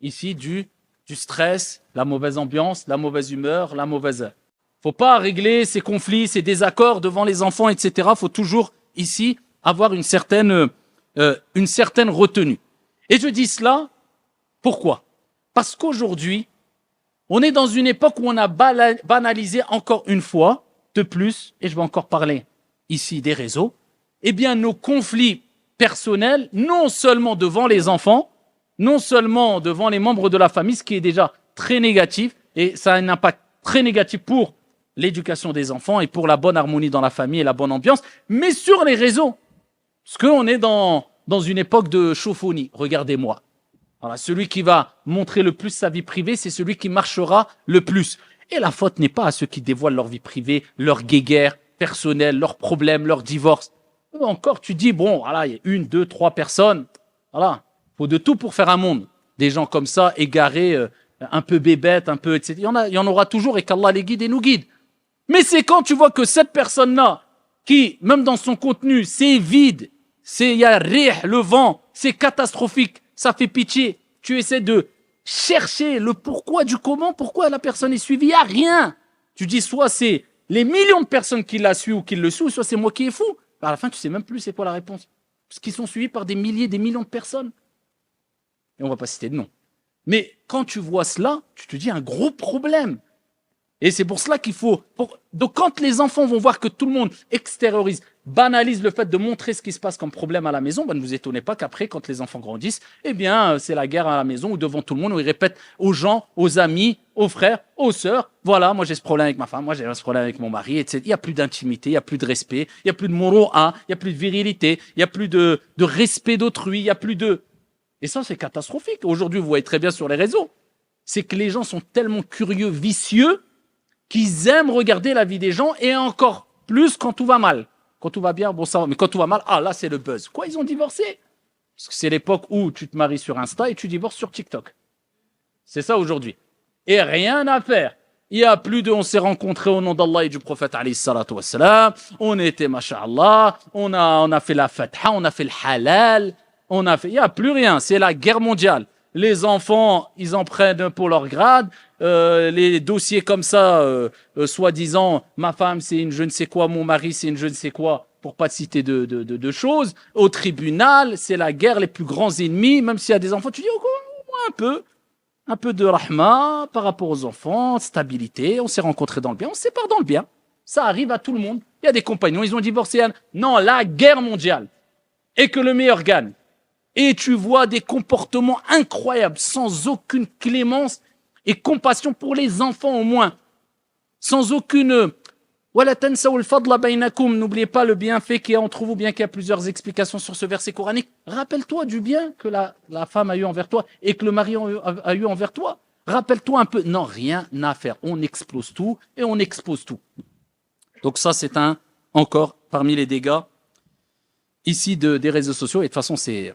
ici du stress, la mauvaise ambiance, la mauvaise humeur, la mauvaise... Il ne faut pas régler ces conflits, ces désaccords devant les enfants, etc. Il faut toujours ici avoir une certaine retenue. Et je dis cela, pourquoi? Parce qu'aujourd'hui, on est dans une époque où on a banalisé encore une fois, de plus, et je vais encore parler ici des réseaux, eh bien nos conflits personnels, non seulement devant les enfants, non seulement devant les membres de la famille, ce qui est déjà très négatif, et ça a un impact très négatif pour l'éducation des enfants et pour la bonne harmonie dans la famille et la bonne ambiance, mais sur les réseaux. Parce qu'on est dans une époque de chauffonie. Regardez-moi. Voilà, celui qui va montrer le plus sa vie privée, c'est celui qui marchera le plus. Et la faute n'est pas à ceux qui dévoilent leur vie privée, leur guéguerre personnelle, leurs problèmes, leurs divorces. Encore, tu dis, bon, voilà, il y a 1, 2, 3 personnes. Voilà, faut de tout pour faire un monde. Des gens comme ça, égarés, un peu bébêtes, un peu, etc. Il y en aura toujours et qu'Allah les guide et nous guide. Mais c'est quand tu vois que cette personne-là, qui, même dans son contenu, c'est vide, il y a le vent, c'est catastrophique, ça fait pitié. Tu essaies de chercher le pourquoi du comment, pourquoi la personne est suivie, il n'y a rien. Tu dis, soit c'est les millions de personnes qui la suivent ou qui le suivent, soit c'est moi qui est fou. À la fin, tu sais même plus c'est quoi la réponse. Parce qu'ils sont suivis par des milliers, des millions de personnes. Et on ne va pas citer de nom. Mais quand tu vois cela, tu te dis un gros problème. Et c'est pour cela qu'il faut... Donc quand les enfants vont voir que tout le monde extériorise, banalise le fait de montrer ce qui se passe comme problème à la maison, ne vous étonnez pas qu'après, quand les enfants grandissent, eh bien, c'est la guerre à la maison ou devant tout le monde, où ils répètent aux gens, aux amis, aux frères, aux sœurs, voilà, moi j'ai ce problème avec ma femme, moi j'ai ce problème avec mon mari, etc. Il n'y a plus d'intimité, il n'y a plus de respect, il n'y a plus de moro'a, il n'y a plus de virilité, il n'y a plus de respect d'autrui, il n'y a plus de... Et ça, c'est catastrophique. Aujourd'hui, vous voyez très bien sur les réseaux, c'est que les gens sont tellement curieux, vicieux, qu'ils aiment regarder la vie des gens, et encore plus quand tout va mal. Quand tout va bien, bon ça va, mais quand tout va mal, ah là c'est le buzz. Quoi, ils ont divorcé? Parce que c'est l'époque où tu te maries sur Insta et tu divorces sur TikTok. C'est ça aujourd'hui. Et rien à faire. Il y a plus de, on s'est rencontrés au nom d'Allah et du prophète alayhi salatu wassalam. On était, masha'Allah, on a fait la fatha, on a fait le halal, il y a plus rien. C'est la guerre mondiale. Les enfants, ils en prennent pour leur grade. Les dossiers comme ça, soi-disant, ma femme c'est une je ne sais quoi, mon mari c'est une je ne sais quoi, pour pas citer de choses. Au tribunal, c'est la guerre, les plus grands ennemis. Même s'il y a des enfants, tu dis au moins un peu de rahma par rapport aux enfants, stabilité. On s'est rencontrés dans le bien, on se sépare dans le bien. Ça arrive à tout le monde. Il y a des compagnons, ils ont divorcé. Non, la guerre mondiale. Et que le meilleur gagne. Et tu vois des comportements incroyables, sans aucune clémence et compassion pour les enfants au moins. Sans aucune... N'oubliez pas le bienfait qu'il y a entre vous, bien qu'il y a plusieurs explications sur ce verset coranique. Rappelle-toi du bien que la femme a eu envers toi et que le mari a eu envers toi. Rappelle-toi un peu. Non, rien à faire. On explose tout et on expose tout. Donc ça, c'est encore parmi les dégâts ici des réseaux sociaux. Et de toute façon, c'est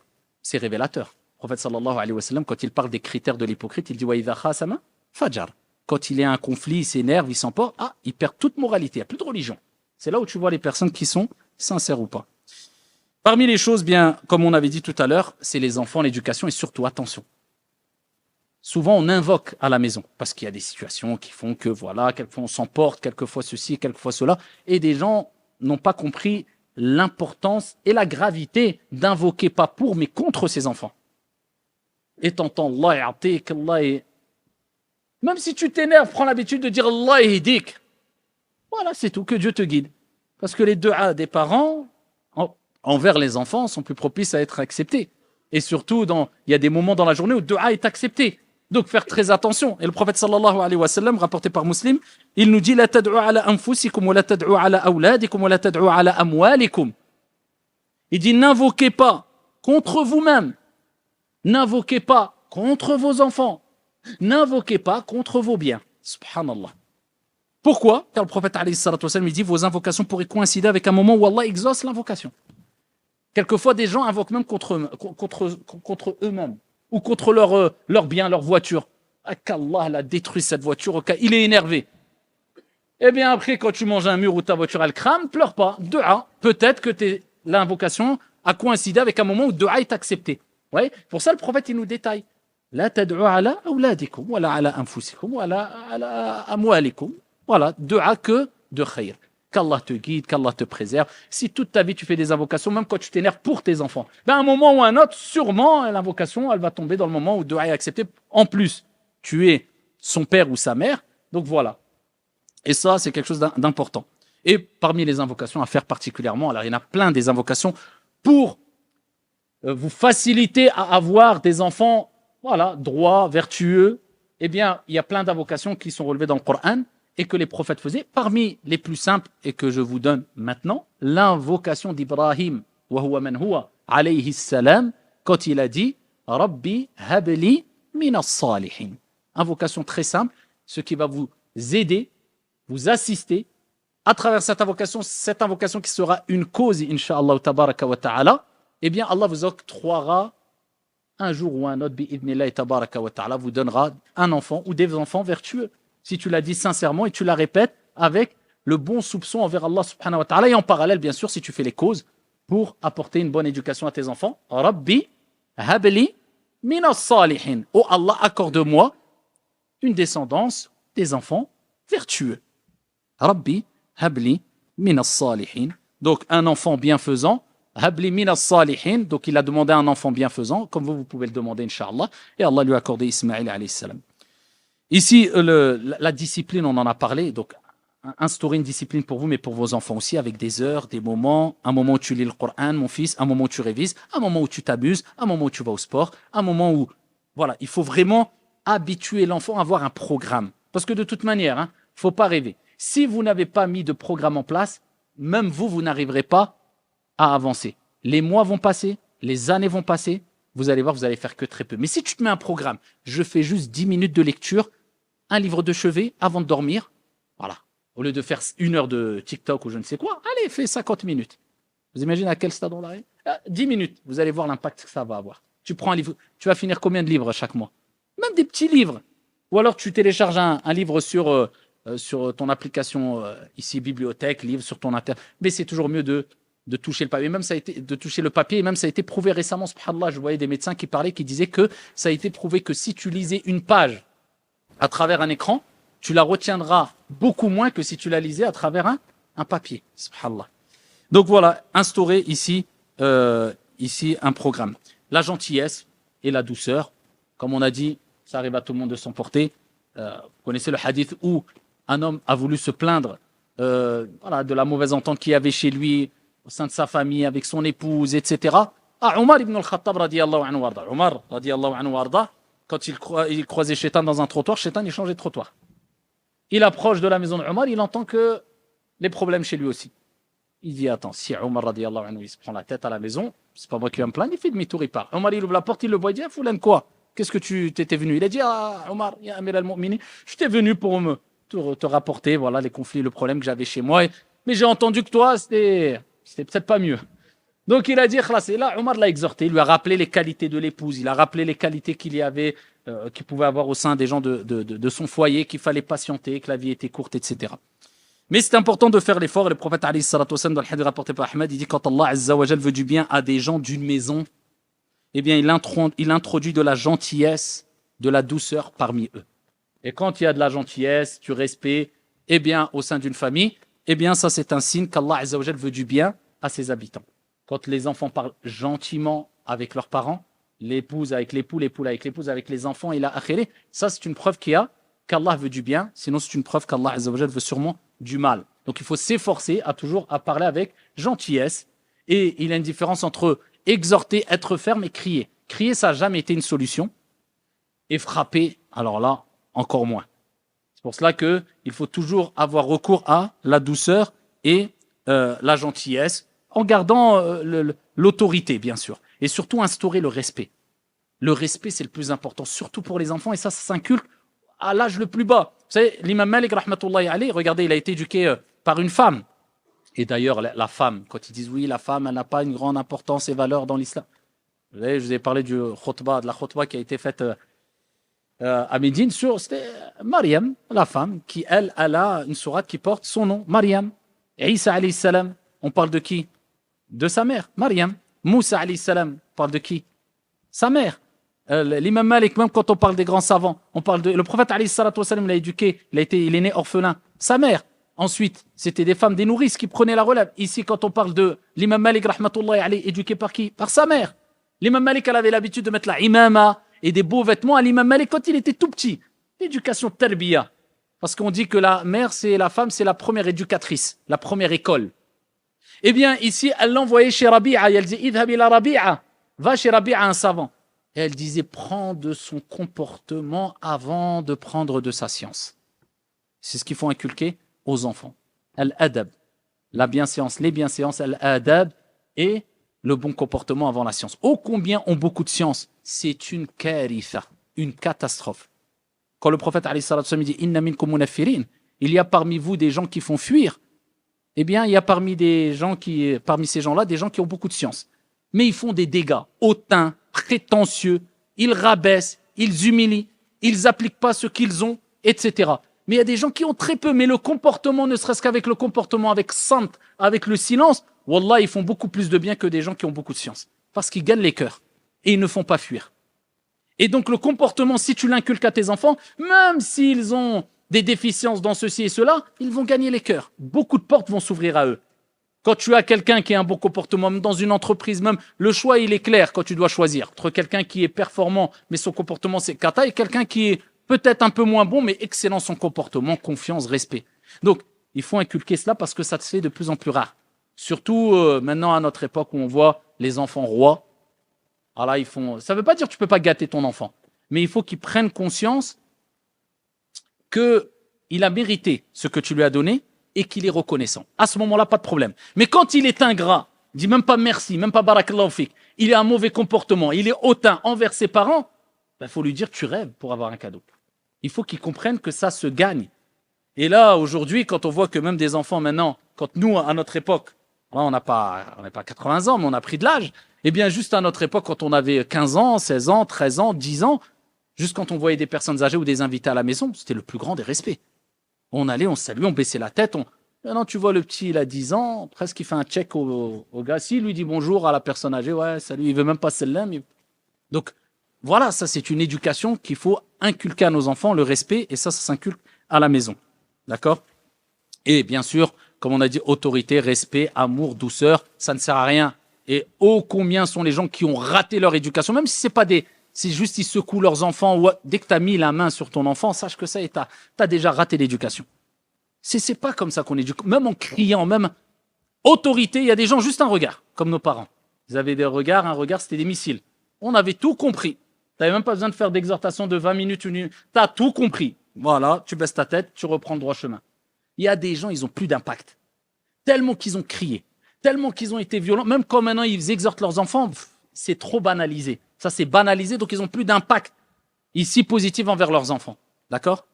révélateur. Le prophète sallallahu alayhi wa sallam, quand il parle des critères de l'hypocrite, il dit « Wa idha khasama fajar ». Quand il y a un conflit, il s'énerve, il s'emporte, il perd toute moralité, il n'y a plus de religion. C'est là où tu vois les personnes qui sont sincères ou pas. Parmi les choses, bien, comme on avait dit tout à l'heure, c'est les enfants, l'éducation et surtout, attention. Souvent, on invoque à la maison parce qu'il y a des situations qui font que, voilà, quelquefois on s'emporte, quelquefois ceci, quelquefois cela, et des gens n'ont pas compris l'importance et la gravité d'invoquer pas pour, mais contre ses enfants. Et t'entends Allah ya'tik, Allah est... Même si tu t'énerves, prends l'habitude de dire Allah yahdik. Voilà, c'est tout, que Dieu te guide. Parce que les du'a des parents envers les enfants sont plus propices à être acceptés. Et surtout, il y a des moments dans la journée où le du'a est accepté. Donc faire très attention. Et le prophète sallallahu alayhi wa sallam, rapporté par Muslim, il nous dit « La tad'u ala anfusikum wa la tad'u ala awladikum wa la tad'u ala amwalikum » Il dit « N'invoquez pas contre vous-même. N'invoquez pas contre vos enfants. N'invoquez pas contre vos biens. » Subhanallah. Pourquoi? Car le prophète alayhi salatu wa sallam, il dit « Vos invocations pourraient coïncider avec un moment où Allah exauce l'invocation. » Quelquefois, des gens invoquent même contre eux-mêmes ou contre leur bien, leur voiture. Qu'Allah a détruit cette voiture, il est énervé. Eh bien après, quand tu manges un mur où ta voiture elle crame, pleure pas. Dua, peut-être que l'invocation a coïncidé avec un moment où dua est accepté. Ouais. Pour ça, le prophète il nous détaille. La tad'u ala awladikum, wala ala anfusikum, wala ala amwalikum. Voilà, dua que de khayr. Qu'Allah te guide, qu'Allah te préserve. Si toute ta vie tu fais des invocations, même quand tu t'énerves pour tes enfants, ben à un moment ou à un autre, sûrement l'invocation, elle va tomber dans le moment où dua est accepté. En plus, tu es son père ou sa mère, donc voilà. Et ça, c'est quelque chose d'important. Et parmi les invocations à faire particulièrement, alors il y en a plein des invocations pour vous faciliter à avoir des enfants, voilà, droits, vertueux. Eh bien, il y a plein d'invocations qui sont relevées dans le Coran et que les prophètes faisaient. Parmi les plus simples et que je vous donne maintenant, l'invocation d'Ibrahim, wa huwa man huwa alayhi salam, quand il a dit Rabbi habli minas salihin. Invocation très simple, ce qui va vous aider, vous assister à travers cette invocation qui sera une cause, incha'Allah tabaraka wa ta'ala, eh bien Allah vous octroiera un jour ou un autre, bi'idnillahi tabaraka wa ta'ala, vous donnera un enfant ou des enfants vertueux. Si tu l'as dit sincèrement et tu la répètes avec le bon soupçon envers Allah subhanahu wa ta'ala, et en parallèle, bien sûr, si tu fais les causes pour apporter une bonne éducation à tes enfants. Rabbi habli minas salihin. Oh Allah, accorde-moi une descendance des enfants vertueux. Rabbi habli minas salihin. Donc un enfant bienfaisant. Habli minas salihin. Donc il a demandé un enfant bienfaisant, comme vous pouvez le demander, Inch'Allah. Et Allah lui a accordé Ismaïl alayhi salam. Ici, la discipline, on en a parlé, donc instaurer une discipline pour vous, mais pour vos enfants aussi, avec des heures, des moments, un moment où tu lis le Coran, mon fils, un moment où tu révises, un moment où tu t'amuses, un moment où tu vas au sport, un moment où, voilà, il faut vraiment habituer l'enfant à avoir un programme. Parce que de toute manière, il ne faut pas rêver. Si vous n'avez pas mis de programme en place, même vous n'arriverez pas à avancer. Les mois vont passer, les années vont passer, vous allez voir, vous allez faire que très peu. Mais si tu te mets un programme, je fais juste 10 minutes de lecture, un livre de chevet avant de dormir, voilà. Au lieu de faire 1 heure de TikTok ou je ne sais quoi, allez, fais 50 minutes. Vous imaginez à quel stade on arrive? 10 minutes, vous allez voir l'impact que ça va avoir. Tu prends un livre, tu vas finir combien de livres chaque mois? Même des petits livres. Ou alors tu télécharges un livre sur sur ton application ici, bibliothèque, livre, sur ton internet. Mais c'est toujours mieux de toucher le papier. Même ça a été, de toucher le papier, et même ça a été prouvé récemment, subhanallah, je voyais des médecins qui parlaient, qui disaient que ça a été prouvé que si tu lisais une page à travers un écran, tu la retiendras beaucoup moins que si tu la lisais à travers un papier. Subhanallah. Donc voilà, instaurer ici un programme. La gentillesse et la douceur. Comme on a dit, ça arrive à tout le monde de s'emporter. Vous connaissez le hadith où un homme a voulu se plaindre de la mauvaise entente qu'il y avait chez lui, au sein de sa famille, avec son épouse, etc. Ah, Omar ibn al-Khattab, radiyallahu anhu warda. Omar, radiyallahu anhu warda, quand il croisait Shaitan dans un trottoir, Shaitan, il changeait de trottoir. Il approche de la maison de Omar, il entend que les problèmes chez lui aussi. Il dit, attends, si Omar, radiyallahu anhu, il se prend la tête à la maison, c'est pas moi qui vais me plaindre, il fait demi-tour, il part. Omar, il ouvre la porte, il le voit, il dit, ah, Foulan, quoi? Qu'est-ce que tu t'étais venu? Il a dit, ah, Omar, ya Amir al-Mu'minin, je t'ai venu pour te rapporter, voilà, les conflits, le problème que j'avais chez moi. Mais j'ai entendu que toi, c'était peut-être pas mieux. Donc il a dit, khlas, et là, Omar l'a exhorté, il lui a rappelé les qualités de l'épouse, il a rappelé les qualités qu'il y avait, qu'il pouvait avoir au sein des gens de son foyer, qu'il fallait patienter, que la vie était courte, etc. Mais c'est important de faire l'effort, et le prophète, alayhi salatu wassalam, dans le hadith rapporté par Ahmed, il dit, quand Allah, azza wa jal, veut du bien à des gens d'une maison, eh bien, il introduit de la gentillesse, de la douceur parmi eux. Et quand il y a de la gentillesse, du respect, eh bien, au sein d'une famille, eh bien, ça, c'est un signe qu'Allah, azza wa jal, veut du bien à ses habitants. Quand les enfants parlent gentiment avec leurs parents, l'épouse avec l'époux, l'époux avec l'épouse, avec les enfants, et la akhiré, ça, c'est une preuve qu'Allah veut du bien, sinon c'est une preuve qu'Allah, azza wa jal, veut sûrement du mal. Donc, il faut s'efforcer à parler avec gentillesse. Et il y a une différence entre exhorter, être ferme et crier. Crier, ça n'a jamais été une solution. Et frapper, alors là, encore moins. C'est pour cela qu'il faut toujours avoir recours à la douceur et la gentillesse, en gardant l'autorité, bien sûr. Et surtout, instaurer le respect. Le respect, c'est le plus important, surtout pour les enfants. Et ça s'inculque à l'âge le plus bas. Vous savez, l'imam Malik, rahmatullahi alayhi, regardez, il a été éduqué par une femme. Et d'ailleurs, la femme, quand ils disent oui, la femme, elle n'a pas une grande importance et valeur dans l'islam. Vous savez, je vous ai parlé de la khutbah qui a été faite à Médine c'était Mariam, la femme, qui, elle a une sourate qui porte son nom, Mariam. Isa alayhi salam, on parle de qui? De sa mère, Mariam. Moussa alayhi salam, on parle de qui? Sa mère. L'imam Malik, même quand on parle des grands savants, on parle de. Le prophète alayhi salatu wassalam l'a éduqué, il est né orphelin. Sa mère. Ensuite, c'était des femmes, des nourrices qui prenaient la relève. Ici, quand on parle de l'imam Malik, rahmatullahi alayhi, éduqué par qui? Par sa mère. L'imam Malik, elle avait l'habitude de mettre la imama et des beaux vêtements à l'imam Malik quand il était tout petit. L'éducation tarbiya. Parce qu'on dit que la mère, la femme, c'est la première éducatrice, la première école. Eh bien, ici, elle l'envoyait chez Rabi'a. Elle disait, idhab ila Rabi'a. Va chez Rabi'a, un savant. Et elle disait, prends de son comportement avant de prendre de sa science. C'est ce qu'il faut inculquer aux enfants. Al-adab, la bienséance, les bienséances, al-adab et le bon comportement avant la science. Ô combien ont beaucoup de science? C'est une karitha, une catastrophe. Quand le prophète alayhi salatu wassalam dit inna minkum munafirin, il y a parmi vous des gens qui font fuir. Eh bien, il y a parmi ces gens-là, des gens qui ont beaucoup de science. Mais ils font des dégâts, hautains, prétentieux, ils rabaissent, ils humilient, ils n'appliquent pas ce qu'ils ont, etc. Mais il y a des gens qui ont très peu, mais le comportement, ne serait-ce qu'avec le comportement, avec saint, avec le silence, wallah, ils font beaucoup plus de bien que des gens qui ont beaucoup de science. Parce qu'ils gagnent les cœurs. Et ils ne font pas fuir. Et donc le comportement, si tu l'inculques à tes enfants, même s'ils ont des déficiences dans ceci et cela, ils vont gagner les cœurs. Beaucoup de portes vont s'ouvrir à eux. Quand tu as quelqu'un qui a un bon comportement, même dans une entreprise, même le choix, il est clair quand tu dois choisir. Entre quelqu'un qui est performant, mais son comportement c'est cata, et quelqu'un qui est peut-être un peu moins bon, mais excellent son comportement, confiance, respect. Donc, il faut inculquer cela parce que ça se fait de plus en plus rare. Surtout maintenant à notre époque où on voit les enfants rois. Alors là, ça ne veut pas dire que tu ne peux pas gâter ton enfant, mais il faut qu'il prenne conscience qu'il a mérité ce que tu lui as donné et qu'il est reconnaissant. À ce moment-là, pas de problème. Mais quand il est ingrat, il dit même pas merci, même pas barakallahu fik, il a un mauvais comportement, il est hautain envers ses parents, il faut lui dire tu rêves pour avoir un cadeau. Il faut qu'il comprenne que ça se gagne. Et là, aujourd'hui, quand on voit que même des enfants maintenant, quand nous, à notre époque, là, on n'est pas 80 ans, mais on a pris de l'âge, eh bien, juste à notre époque, quand on avait 15 ans, 16 ans, 13 ans, 10 ans, juste quand on voyait des personnes âgées ou des invités à la maison, c'était le plus grand des respects. On allait, on saluait, on baissait la tête. Maintenant, tu vois le petit, il a 10 ans, presque il fait un check au gars. S'il lui dit bonjour à la personne âgée, ouais, salut, il veut même pas salam. Donc, voilà, ça c'est une éducation qu'il faut inculquer à nos enfants, le respect, et ça s'inculque à la maison. D'accord? Et bien sûr, comme on a dit, autorité, respect, amour, douceur, ça ne sert à rien. Et ô combien sont les gens qui ont raté leur éducation, même si c'est pas des, c'est juste ils secouent leurs enfants, ou dès que tu as mis la main sur ton enfant, sache que ça y est, t'as déjà raté l'éducation. C'est pas comme ça qu'on éduque, même en criant, même autorité, il y a des gens, juste un regard, comme nos parents. Ils avaient des regards, un regard, c'était des missiles. On avait tout compris. Tu n'avais même pas besoin de faire d'exhortation de 20 minutes, une minute. Tu as tout compris. Voilà, tu baisses ta tête, tu reprends le droit chemin. Il y a des gens, ils n'ont plus d'impact. Tellement qu'ils ont crié, tellement qu'ils ont été violents, même quand maintenant ils exhortent leurs enfants, c'est trop banalisé. Ça, c'est banalisé, donc ils n'ont plus d'impact ici positif envers leurs enfants. D'accord?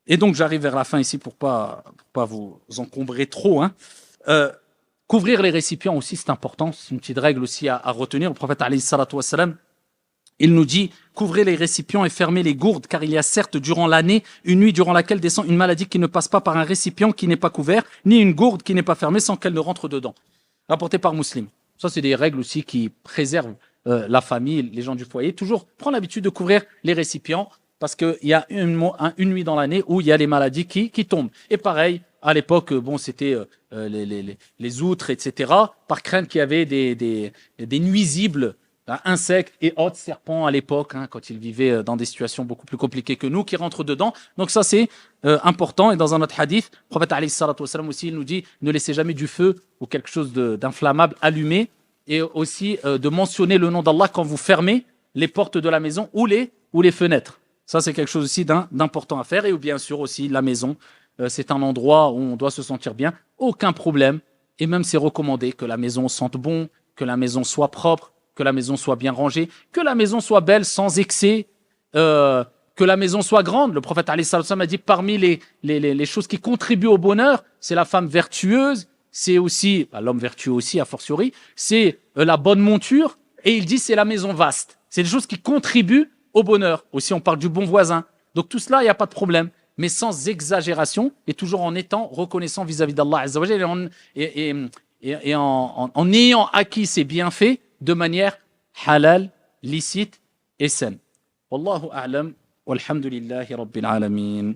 Et donc, j'arrive vers la fin ici pour pas vous encombrer trop. Couvrir les récipients aussi, c'est important. C'est une petite règle aussi à retenir. Le prophète, alayhi salatu wassalam, il nous dit, couvrez les récipients et fermez les gourdes, car il y a certes durant l'année une nuit durant laquelle descend une maladie qui ne passe pas par un récipient qui n'est pas couvert, ni une gourde qui n'est pas fermée sans qu'elle ne rentre dedans. Rapporté par Muslim. Ça, c'est des règles aussi qui préservent la famille, les gens du foyer. Toujours prendre l'habitude de couvrir les récipients, parce qu'il y a une nuit dans l'année où il y a les maladies qui tombent. Et pareil, à l'époque, bon, c'était les outres, etc., par crainte qu'il y avait des nuisibles, insectes et autres serpents à l'époque, quand ils vivaient dans des situations beaucoup plus compliquées que nous, qui rentrent dedans. Donc ça, c'est important. Et dans un autre hadith, le prophète alayhi salatu wassalam aussi, il nous dit, ne laissez jamais du feu ou quelque chose d'inflammable allumé, et aussi de mentionner le nom d'Allah quand vous fermez les portes de la maison ou les fenêtres. Ça, c'est quelque chose aussi d'important à faire. Et bien sûr aussi, la maison, c'est un endroit où on doit se sentir bien. Aucun problème. Et même, c'est recommandé que la maison sente bon, que la maison soit propre, que la maison soit bien rangée, que la maison soit belle sans excès, que la maison soit grande. Le prophète alayhi salatu wassalam a dit, parmi les choses qui contribuent au bonheur, c'est la femme vertueuse, c'est aussi, l'homme vertueux aussi, a fortiori, c'est la bonne monture, et il dit, c'est la maison vaste. C'est des choses qui contribuent au bonheur. Aussi, on parle du bon voisin. Donc tout cela, il n'y a pas de problème, mais sans exagération et toujours en étant reconnaissant vis-à-vis d'Allah Azza wa Jalla et en ayant acquis ses bienfaits de manière halal, licite et saine. Wallahu a'lam, walhamdulillahi rabbil alamin.